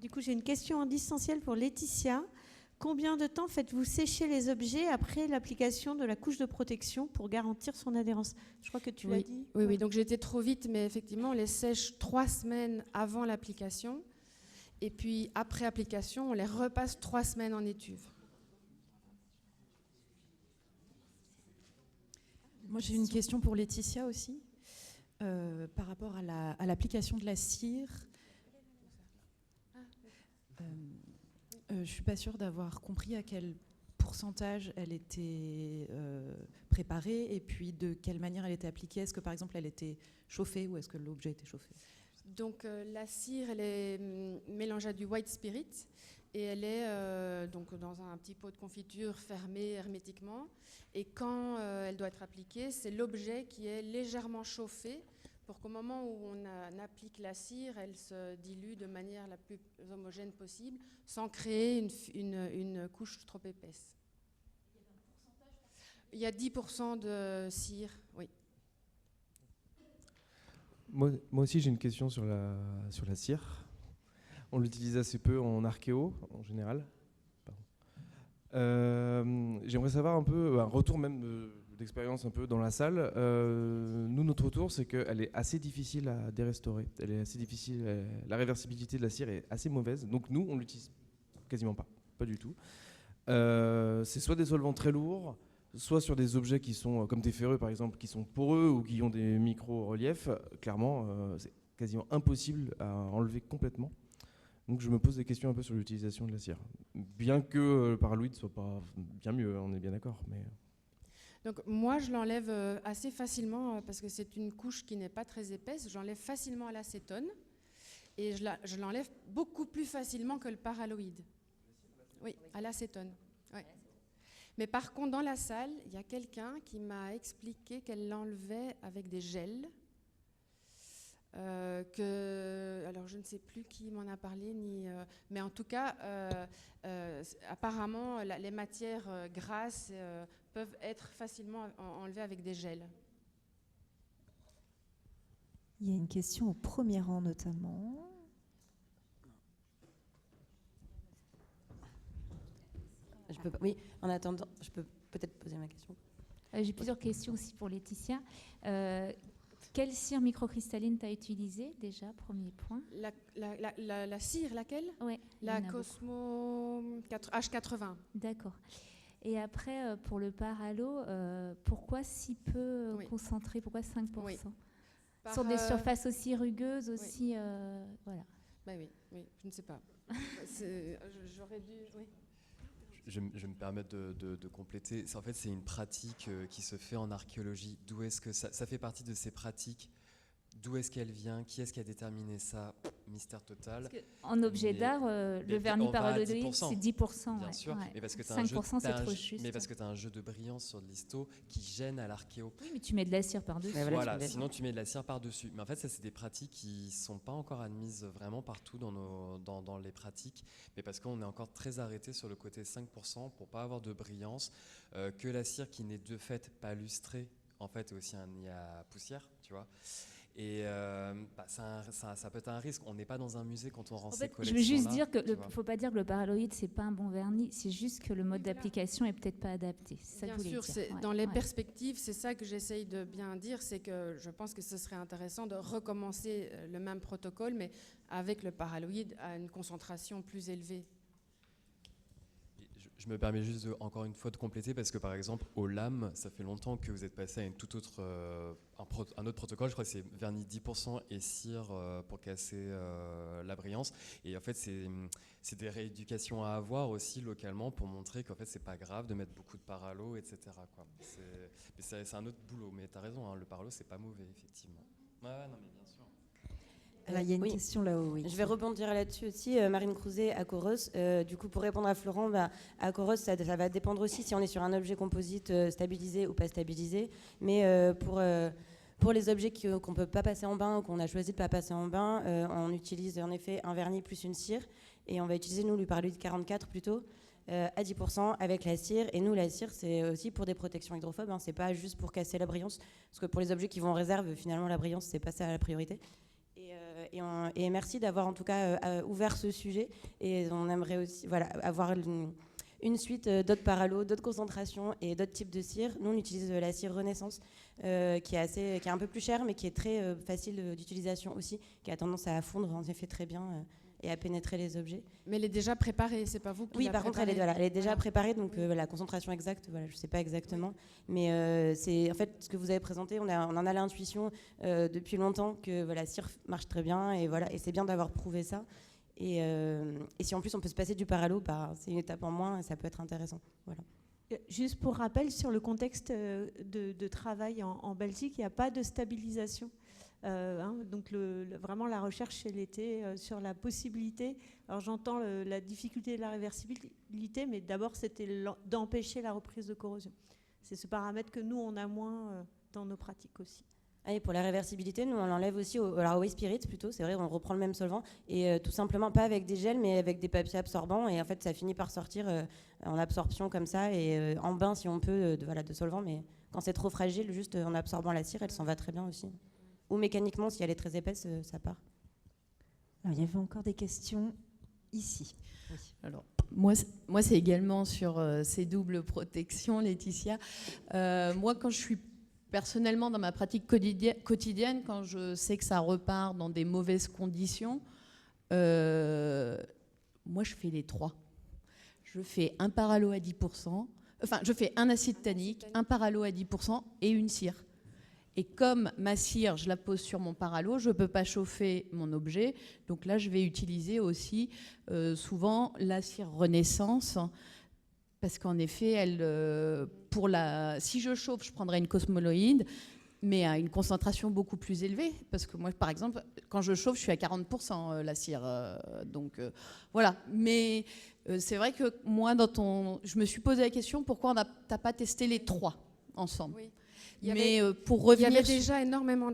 Du coup, j'ai une question en distanciel pour Laetitia. Combien de temps faites-vous sécher les objets après l'application de la couche de protection pour garantir son adhérence? Je crois que tu l'as dit. Oui, donc j'ai été trop vite, mais effectivement, on les sèche 3 semaines avant l'application. Et puis, après application, on les repasse 3 semaines en étuve. Moi, j'ai une question pour Laetitia aussi, par rapport à l'application de la cire. Je ne suis pas sûre d'avoir compris à quel pourcentage elle était préparée et puis de quelle manière elle était appliquée. Est-ce que, par exemple, elle était chauffée ou est-ce que l'objet était chauffé? Donc, la cire, elle est mélangée à du white spirit et elle est donc dans un petit pot de confiture fermé hermétiquement. Et quand elle doit être appliquée, c'est l'objet qui est légèrement chauffé pour qu'au moment où on applique la cire, elle se dilue de manière la plus homogène possible, sans créer une couche trop épaisse. Il y a 10% de cire, oui. Moi aussi, j'ai une question sur la cire. On l'utilise assez peu en archéo, en général. J'aimerais savoir un peu, un retour même d'expérience un peu dans la salle. Nous, notre retour, c'est qu'elle est assez difficile à dérestaurer. Elle est assez difficile. La réversibilité de la cire est assez mauvaise. Donc nous, on l'utilise quasiment pas du tout. C'est soit des solvants très lourds, soit sur des objets qui sont, comme des ferreux par exemple, qui sont poreux ou qui ont des micro-reliefs. Clairement, c'est quasiment impossible à enlever complètement. Donc je me pose des questions un peu sur l'utilisation de la cire. Bien que le paraloïde soit pas bien mieux, on est bien d'accord. Mais... Donc moi je l'enlève assez facilement parce que c'est une couche qui n'est pas très épaisse. J'enlève facilement à l'acétone et je l'enlève beaucoup plus facilement que le paraloïde. Oui, à l'acétone. Ouais. Mais par contre dans la salle, il y a quelqu'un qui m'a expliqué qu'elle l'enlevait avec des gels. Alors je ne sais plus qui m'en a parlé, mais en tout cas, apparemment, les matières grasses peuvent être facilement enlevées avec des gels. Il y a une question au premier rang notamment. Oui, en attendant, je peux peut-être poser ma question. J'ai plusieurs questions aussi pour Laetitia. Quelle cire microcristalline tu as utilisée déjà, premier point? La cire, laquelle? Oui. La Cosmo H80. D'accord. Et après, pour le paralo, pourquoi si peu concentré? Pourquoi 5%? Oui. Sur des surfaces aussi rugueuses, aussi... voilà. Bah oui, je ne sais pas. J'aurais dû... Oui. Je me permets de compléter. En fait, c'est une pratique qui se fait en archéologie. D'où est-ce que ça fait partie de ces pratiques? D'où est-ce qu'elle vient? Qui est-ce qui a déterminé ça? Mystère total. En objet d'art, le vernis paraloïde, c'est 10%. Bien sûr, ouais. mais parce que 5%, c'est trop juste. Mais parce que tu as un jeu de brillance sur de l'histo qui gêne à l'archéo. Oui, mais tu mets de la cire par-dessus. Voilà, sinon tu mets de la cire par-dessus. Mais en fait, ça, c'est des pratiques qui ne sont pas encore admises vraiment partout dans les pratiques, mais parce qu'on est encore très arrêté sur le côté 5% pour ne pas avoir de brillance, que la cire qui n'est de fait pas lustrée, en fait, est aussi un nid à poussière, tu vois. Et ça peut être un risque. On n'est pas dans un musée quand on rend ces collections-là. Je veux juste dire que faut pas dire que le paraloïde c'est pas un bon vernis. C'est juste que le mode d'application est peut-être pas adapté. C'est ça bien que je voulais sûr, dire. Dans les perspectives, c'est ça que j'essaye de bien dire, c'est que je pense que ce serait intéressant de recommencer le même protocole, mais avec le paraloïde à une concentration plus élevée. Je me permets juste encore une fois de compléter parce que par exemple au LAM, ça fait longtemps que vous êtes passé à une toute autre, un autre protocole, je crois que c'est vernis 10% et cire pour casser la brillance. Et en fait c'est des rééducations à avoir aussi localement pour montrer qu'en fait c'est pas grave de mettre beaucoup de paralo, etc. quoi. C'est un autre boulot, mais tu as raison, hein, le paralo c'est pas mauvais effectivement. Ouais, non mais bien sûr. Alors, il y a une question là-haut. Oui. Je vais rebondir là-dessus aussi. Marine Crouzet, Acoros. Du coup, pour répondre à Florent, Acoros, ça va dépendre aussi si on est sur un objet composite stabilisé ou pas stabilisé. Mais pour les objets qu'on ne peut pas passer en bain ou qu'on a choisi de ne pas passer en bain, on utilise en effet un vernis plus une cire. Et on va utiliser, nous, le paraloïde 44 plutôt, à 10% avec la cire. Et nous, la cire, c'est aussi pour des protections hydrophobes. Hein. C'est pas juste pour casser la brillance. Parce que pour les objets qui vont en réserve, finalement, la brillance, c'est pas ça la priorité. Et merci d'avoir en tout cas ouvert ce sujet. Et on aimerait aussi avoir une suite d'autres paralos, d'autres concentrations et d'autres types de cire. Nous, on utilise la cire Renaissance, qui est un peu plus chère, mais qui est très facile d'utilisation aussi, qui a tendance à fondre en effet très bien et à pénétrer les objets. Mais elle est déjà préparée, c'est pas vous qui Oui, par contre, elle est déjà préparée, donc la concentration exacte, je ne sais pas exactement. Mais c'est en fait ce que vous avez présenté, on en a l'intuition depuis longtemps que la cire marche très bien, et c'est bien d'avoir prouvé ça. Et si en plus on peut se passer du paralo, c'est une étape en moins, et ça peut être intéressant. Voilà. Juste pour rappel, sur le contexte de travail en Belgique, il n'y a pas de stabilisation. Donc vraiment la recherche elle était sur la possibilité, alors j'entends la difficulté de la réversibilité, mais d'abord c'était d'empêcher la reprise de corrosion. C'est ce paramètre que nous on a moins dans nos pratiques aussi. Et pour la réversibilité, nous on l'enlève aussi au Way Spirit plutôt, c'est vrai, on reprend le même solvant et tout simplement pas avec des gels mais avec des papiers absorbants et en fait ça finit par sortir en absorption comme ça et en bain si on peut de solvant, mais quand c'est trop fragile, juste en absorbant la cire, elle s'en va très bien aussi. Ou mécaniquement, si elle est très épaisse, ça part. Alors, il y avait encore des questions ici. Oui. Alors, moi c'est également sur ces doubles protections, Laetitia. Moi, quand je suis personnellement, dans ma pratique quotidienne, quand je sais que ça repart dans des mauvaises conditions, moi, je fais les 3. Je fais un paralo à 10%, enfin, je fais un acide tannique, un paralo à 10% et une cire. Et comme ma cire, je la pose sur mon paralo, je ne peux pas chauffer mon objet. Donc là, je vais utiliser aussi souvent la cire Renaissance. Parce qu'en effet, si je chauffe, je prendrai une cosmoloïde, mais à une concentration beaucoup plus élevée. Parce que moi, par exemple, quand je chauffe, je suis à 40% la cire. Donc voilà. Mais c'est vrai que moi, je me suis posé la question, pourquoi tu n'as pas testé les 3 ensemble? Oui. Pour revenir... Il y avait déjà énormément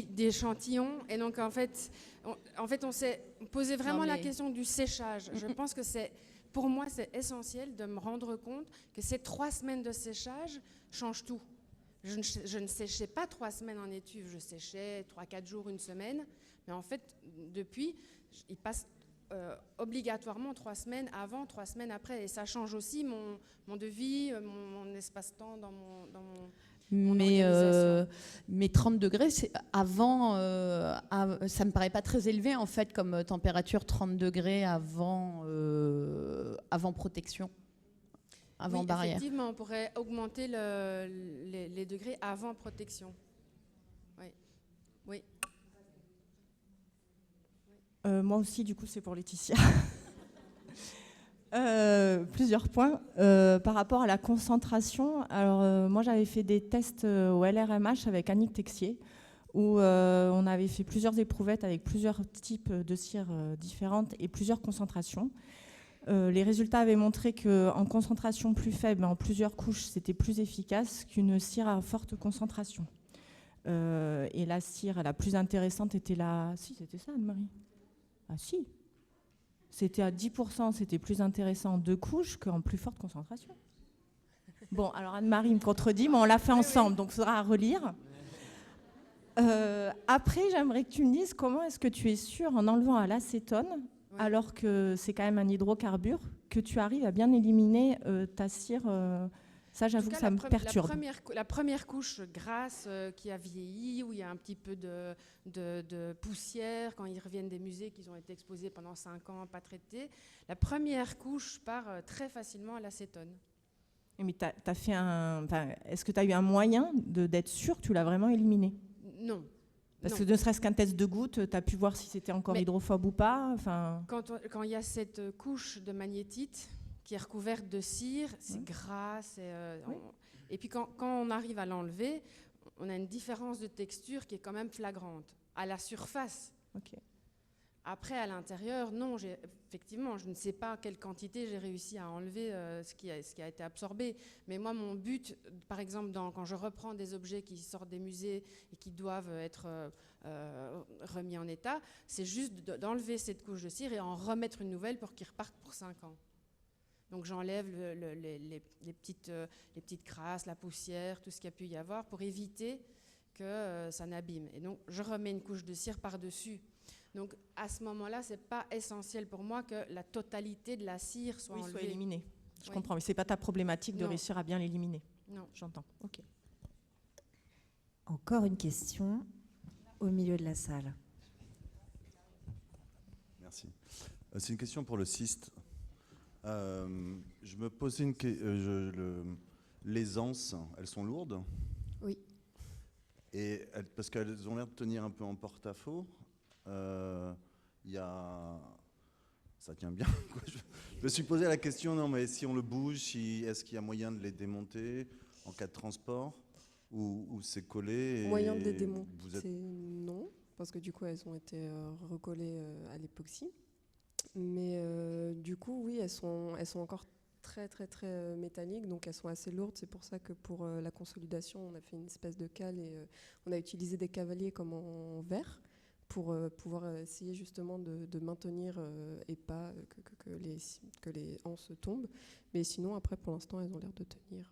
d'échantillons. Et donc, en fait, on s'est posé vraiment la question du séchage. Je pense que pour moi, c'est essentiel de me rendre compte que ces 3 semaines de séchage changent tout. Je ne séchais pas 3 semaines en étuve, je séchais 3-4 jours, une semaine. Mais en fait, depuis, il passe obligatoirement 3 semaines avant, 3 semaines après. Et ça change aussi mon devis, mon espace-temps dans mon mais 30 degrés, avant, ça me paraît pas très élevé en fait comme température, 30 degrés avant protection, avant barrière. Effectivement, on pourrait augmenter les degrés avant protection. Oui. Moi aussi, du coup, c'est pour Laetitia. Plusieurs points. Par rapport à la concentration, alors moi j'avais fait des tests au LRMH avec Annick Texier où on avait fait plusieurs éprouvettes avec plusieurs types de cires différentes et plusieurs concentrations. Les résultats avaient montré qu'en concentration plus faible, en plusieurs couches, c'était plus efficace qu'une cire à forte concentration. Et la cire la plus intéressante était Si, c'était ça, Anne-Marie. Ah si. C'était à 10%, c'était plus intéressant en 2 couches qu'en plus forte concentration. Bon, alors Anne-Marie me contredit, mais on l'a fait ensemble, donc il faudra relire. Après, j'aimerais que tu me dises comment est-ce que tu es sûr, en enlevant à l'acétone, alors que c'est quand même un hydrocarbure, que tu arrives à bien éliminer ta cire. Ça, j'avoue que ça me perturbe. La première couche grasse qui a vieilli, où il y a un petit peu de poussière, quand ils reviennent des musées qu'ils ont été exposés pendant 5 ans, pas traités, la première couche part très facilement à l'acétone. Mais t'as fait est-ce que tu as eu un moyen d'être sûr que tu l'as vraiment éliminé? Non. Parce que ne serait-ce qu'un test de goutte, tu as pu voir si c'était encore hydrophobe ou pas. Quand il y a cette couche de magnétite qui est recouverte de cire, c'est gras. Et puis quand on arrive à l'enlever, on a une différence de texture qui est quand même flagrante. À la surface. Okay. Après, à l'intérieur, non, effectivement, je ne sais pas quelle quantité j'ai réussi à enlever ce qui a été absorbé. Mais moi, mon but, par exemple, quand je reprends des objets qui sortent des musées et qui doivent être remis en état, c'est juste d'enlever cette couche de cire et en remettre une nouvelle pour qu'ils repartent pour 5 ans. Donc j'enlève les petites crasses, la poussière, tout ce qu'il y a pu y avoir pour éviter que ça n'abîme. Et donc je remets une couche de cire par-dessus. Donc à ce moment-là, ce n'est pas essentiel pour moi que la totalité de la cire soit enlevée. Soit éliminée. Je comprends, mais ce n'est pas ta problématique de réussir à bien l'éliminer. Non. J'entends. Ok. Encore une question au milieu de la salle. Merci. C'est une question pour le cyste. Je me posais les anses, elles sont lourdes? Oui. Et parce qu'elles ont l'air de tenir un peu en porte-à-faux. Ça tient bien. Je me suis posé la question, non mais si on le bouge, est-ce qu'il y a moyen de les démonter en cas de transport ou c'est collé? Moyen de les démonter, non, parce que du coup elles ont été recollées à l'époxy. Mais du coup, oui, elles sont encore très métalliques, donc elles sont assez lourdes. C'est pour ça que pour la consolidation, on a fait une espèce de cale et on a utilisé des cavaliers comme en verre pour pouvoir essayer justement de maintenir et pas que les anses tombent. Mais sinon, après, pour l'instant, elles ont l'air de tenir.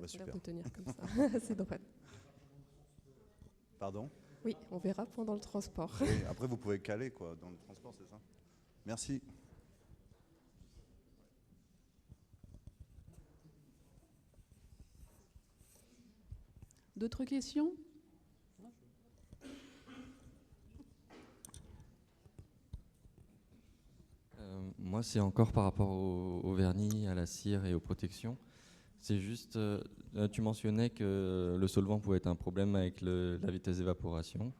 Super. De tenir comme ça. C'est drôle. Pardon ? Oui, on verra pendant le transport. Oui, après, vous pouvez caler quoi, dans le transport, c'est ça ? Merci. D'autres questions ? Moi, c'est encore par rapport au vernis, à la cire et aux protections. C'est juste, tu mentionnais que le solvant pouvait être un problème avec la vitesse d'évaporation.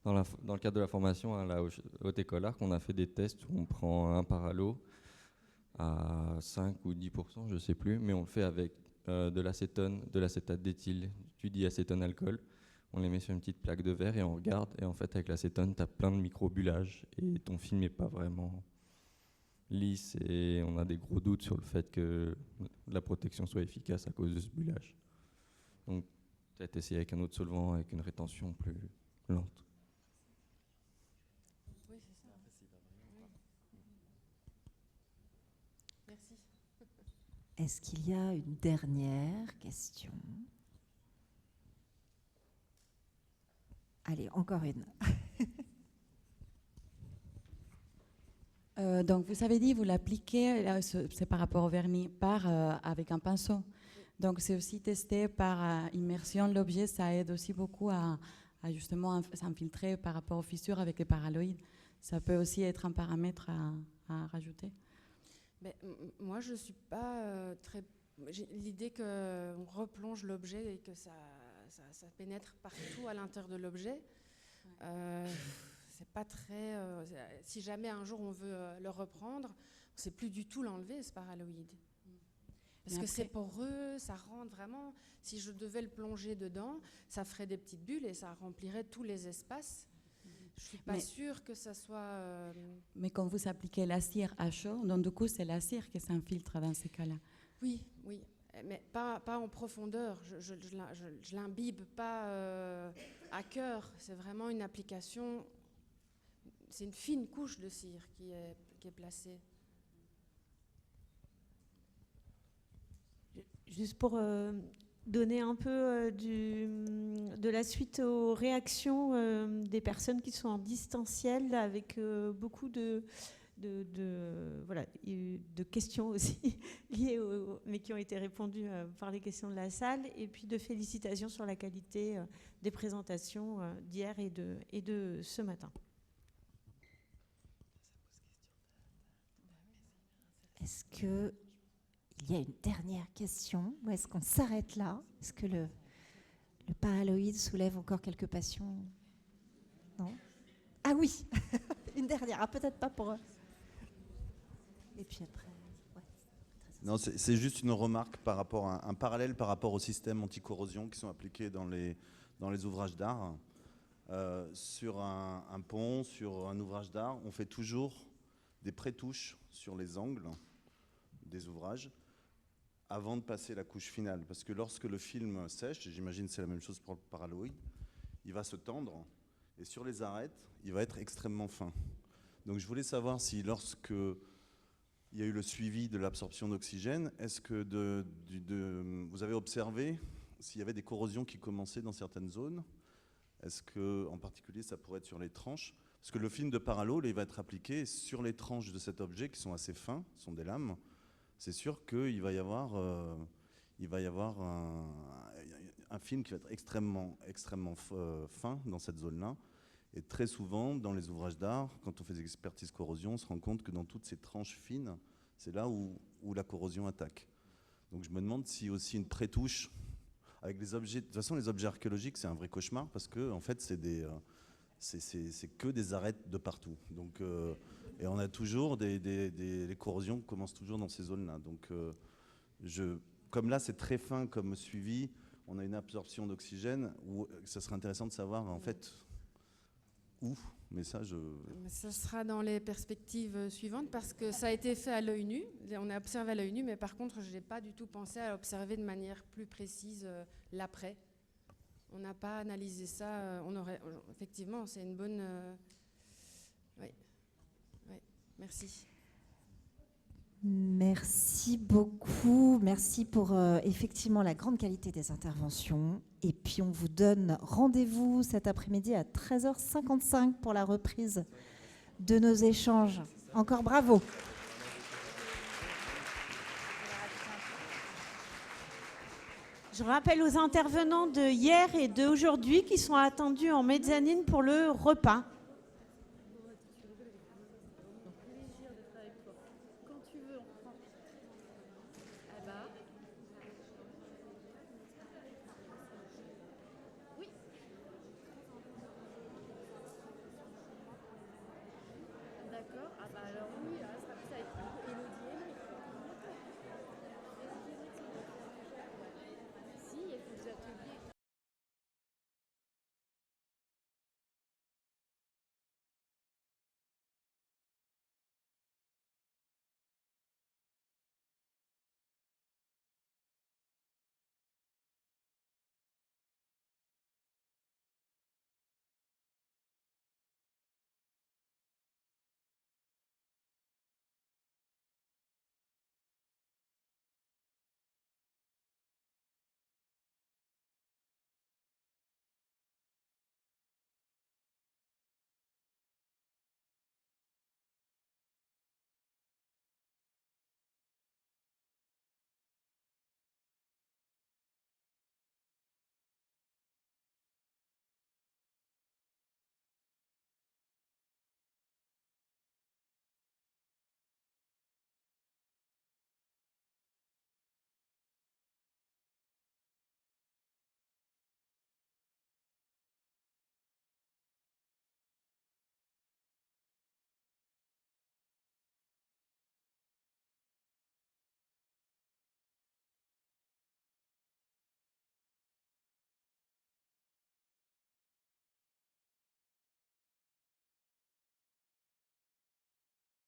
Dans le cadre de la formation à la Haute École Arc, on a fait des tests où on prend un paralo à 5 ou 10%, je ne sais plus, mais on le fait avec de l'acétone, de l'acétate d'éthyle, du diacétone-alcool. On les met sur une petite plaque de verre et on regarde. Et en fait, avec l'acétone, tu as plein de microbullages et ton film n'est pas vraiment lisse. Et on a des gros doutes sur le fait que la protection soit efficace à cause de ce bullage. Donc, peut-être essayer avec un autre solvant, avec une rétention plus lente. Oui, c'est ça. Merci. Est-ce qu'il y a une dernière question ? Allez, encore une. Donc, vous avez dit, vous l'appliquez, c'est par rapport au vernis, avec un pinceau. Donc, c'est aussi testé par immersion de l'objet. Ça aide aussi beaucoup à justement s'infiltrer par rapport aux fissures avec les paraloïdes. Ça peut aussi être un paramètre à rajouter. Mais, moi, je ne suis pas très... J'ai l'idée qu'on replonge l'objet et que ça pénètre partout à l'intérieur de l'objet. C'est pas très... si jamais un jour on veut le reprendre, on ne sait plus du tout l'enlever, ce paraloïde. Parce que c'est poreux, ça rentre vraiment... Si je devais le plonger dedans, ça ferait des petites bulles et ça remplirait tous les espaces. Je ne suis pas sûre que ça soit... Mais quand vous appliquez la cire à chaud, donc du coup, c'est la cire qui s'infiltre dans ces cas-là. Oui, mais pas en profondeur. Je l'imbibe pas à cœur. C'est vraiment une application... C'est une fine couche de cire qui est placée. Juste pour donner un peu de la suite aux réactions des personnes qui sont en distanciel, avec beaucoup de questions aussi liées mais qui ont été répondues par les questions de la salle, et puis de félicitations sur la qualité des présentations d'hier et de ce matin. Est-ce qu'il y a une dernière question ou est-ce qu'on s'arrête là ? Est-ce que le paraloïde soulève encore quelques passions ? Non ? Ah oui, une dernière. Ah, peut-être pas pour eux. Et puis après... Ouais. Non, c'est juste une remarque par rapport à un parallèle par rapport aux systèmes anti-corrosion qui sont appliqués dans les ouvrages d'art. Sur un pont, sur un ouvrage d'art, on fait toujours des pré-touches sur les angles des ouvrages avant de passer la couche finale. Parce que lorsque le film sèche, et j'imagine c'est la même chose pour le paraloïde, il va se tendre et sur les arêtes, il va être extrêmement fin. Donc je voulais savoir si lorsque il y a eu le suivi de l'absorption d'oxygène, est-ce que vous avez observé s'il y avait des corrosions qui commençaient dans certaines zones ? Est-ce que, en particulier, ça pourrait être sur les tranches ? Parce que le film de paralo, il va être appliqué sur les tranches de cet objet qui sont assez fins, ce sont des lames. C'est sûr qu'il va y avoir, un film qui va être extrêmement fin dans cette zone-là. Et très souvent, dans les ouvrages d'art, quand on fait des expertises corrosion, on se rend compte que dans toutes ces tranches fines, c'est là où la corrosion attaque. Donc je me demande si aussi une pré-touche avec les objets... De toute façon, les objets archéologiques, c'est un vrai cauchemar parce que, en fait, c'est que des arêtes de partout. Donc, et on a toujours les corrosions commencent toujours dans ces zones-là. Donc, comme là, c'est très fin comme suivi, on a une absorption d'oxygène où ça serait intéressant de savoir, en fait, où, mais ça, Ça sera dans les perspectives suivantes parce que ça a été fait à l'œil nu. On a observé à l'œil nu, mais par contre, je n'ai pas du tout pensé à observer de manière plus précise l'après. On n'a pas analysé ça. Effectivement, c'est une bonne. Oui. Merci. Merci beaucoup. Merci pour effectivement la grande qualité des interventions. Et puis on vous donne rendez-vous cet après-midi à 13h55 pour la reprise de nos échanges. Encore bravo. Je rappelle aux intervenants de hier et d'aujourd'hui qui sont attendus en mezzanine pour le repas. D'accord. Ah bah alors oui, ça va être Élodie.